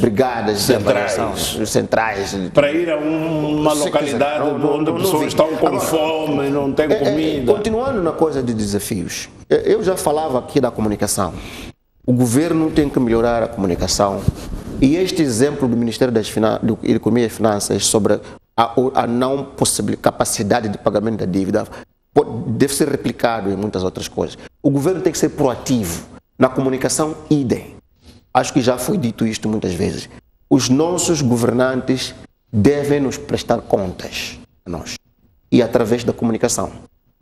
brigadas centrais. Para ir a uma localidade onde pessoas estão com fome, não têm comida. Continuando na coisa de desafios, eu já falava aqui da comunicação. O governo tem que melhorar a comunicação. E este exemplo do Ministério da Economia e Finanças sobre a não possível capacidade de pagamento da dívida deve ser replicado em muitas outras coisas. O governo tem que ser proativo. Na comunicação, idem. Acho que já foi dito isto muitas vezes. Os nossos governantes devem nos prestar contas a nós. E através da comunicação.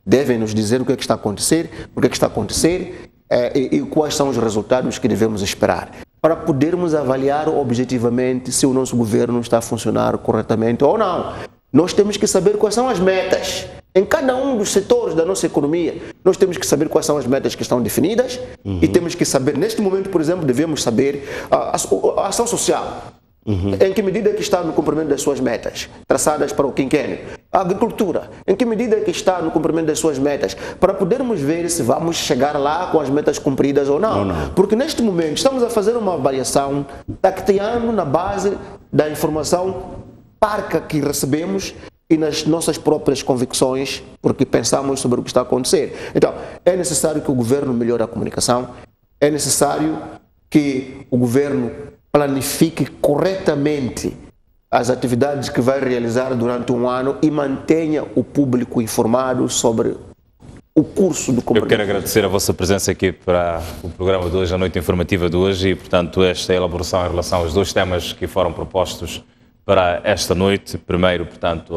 Devem nos dizer o que é que está a acontecer, por que é que está a acontecer e quais são os resultados que devemos esperar. Para podermos avaliar objetivamente se o nosso governo está a funcionar corretamente ou não. Nós temos que saber quais são as metas. Em cada um dos setores da nossa economia, nós temos que saber quais são as metas que estão definidas e temos que saber, neste momento, por exemplo, devemos saber a ação social. Em que medida que está no cumprimento das suas metas, traçadas para o quinquênio. A agricultura, em que medida que está no cumprimento das suas metas, para podermos ver se vamos chegar lá com as metas cumpridas ou não. Porque neste momento estamos a fazer uma avaliação tateando na base da informação parca que recebemos e nas nossas próprias convicções, porque pensamos sobre o que está a acontecer. Então, é necessário que o governo melhore a comunicação, é necessário que o governo planifique corretamente as atividades que vai realizar durante um ano e mantenha o público informado sobre o curso do compromisso. Eu quero agradecer a vossa presença aqui para o programa de hoje, a noite informativa de hoje, e, portanto, esta elaboração em relação aos dois temas que foram propostos para esta noite. Primeiro, portanto,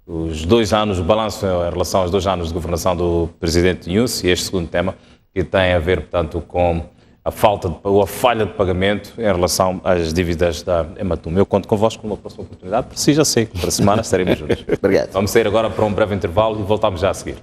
os 2 anos, o balanço em relação aos 2 anos de governação do Presidente Nyusi, e este segundo tema, que tem a ver, portanto, com a falha de pagamento em relação às dívidas da Ematum. Eu conto convosco numa próxima oportunidade, por si já sei, para a semana estaremos juntos. Obrigado. Vamos sair agora para um breve intervalo e voltamos já a seguir.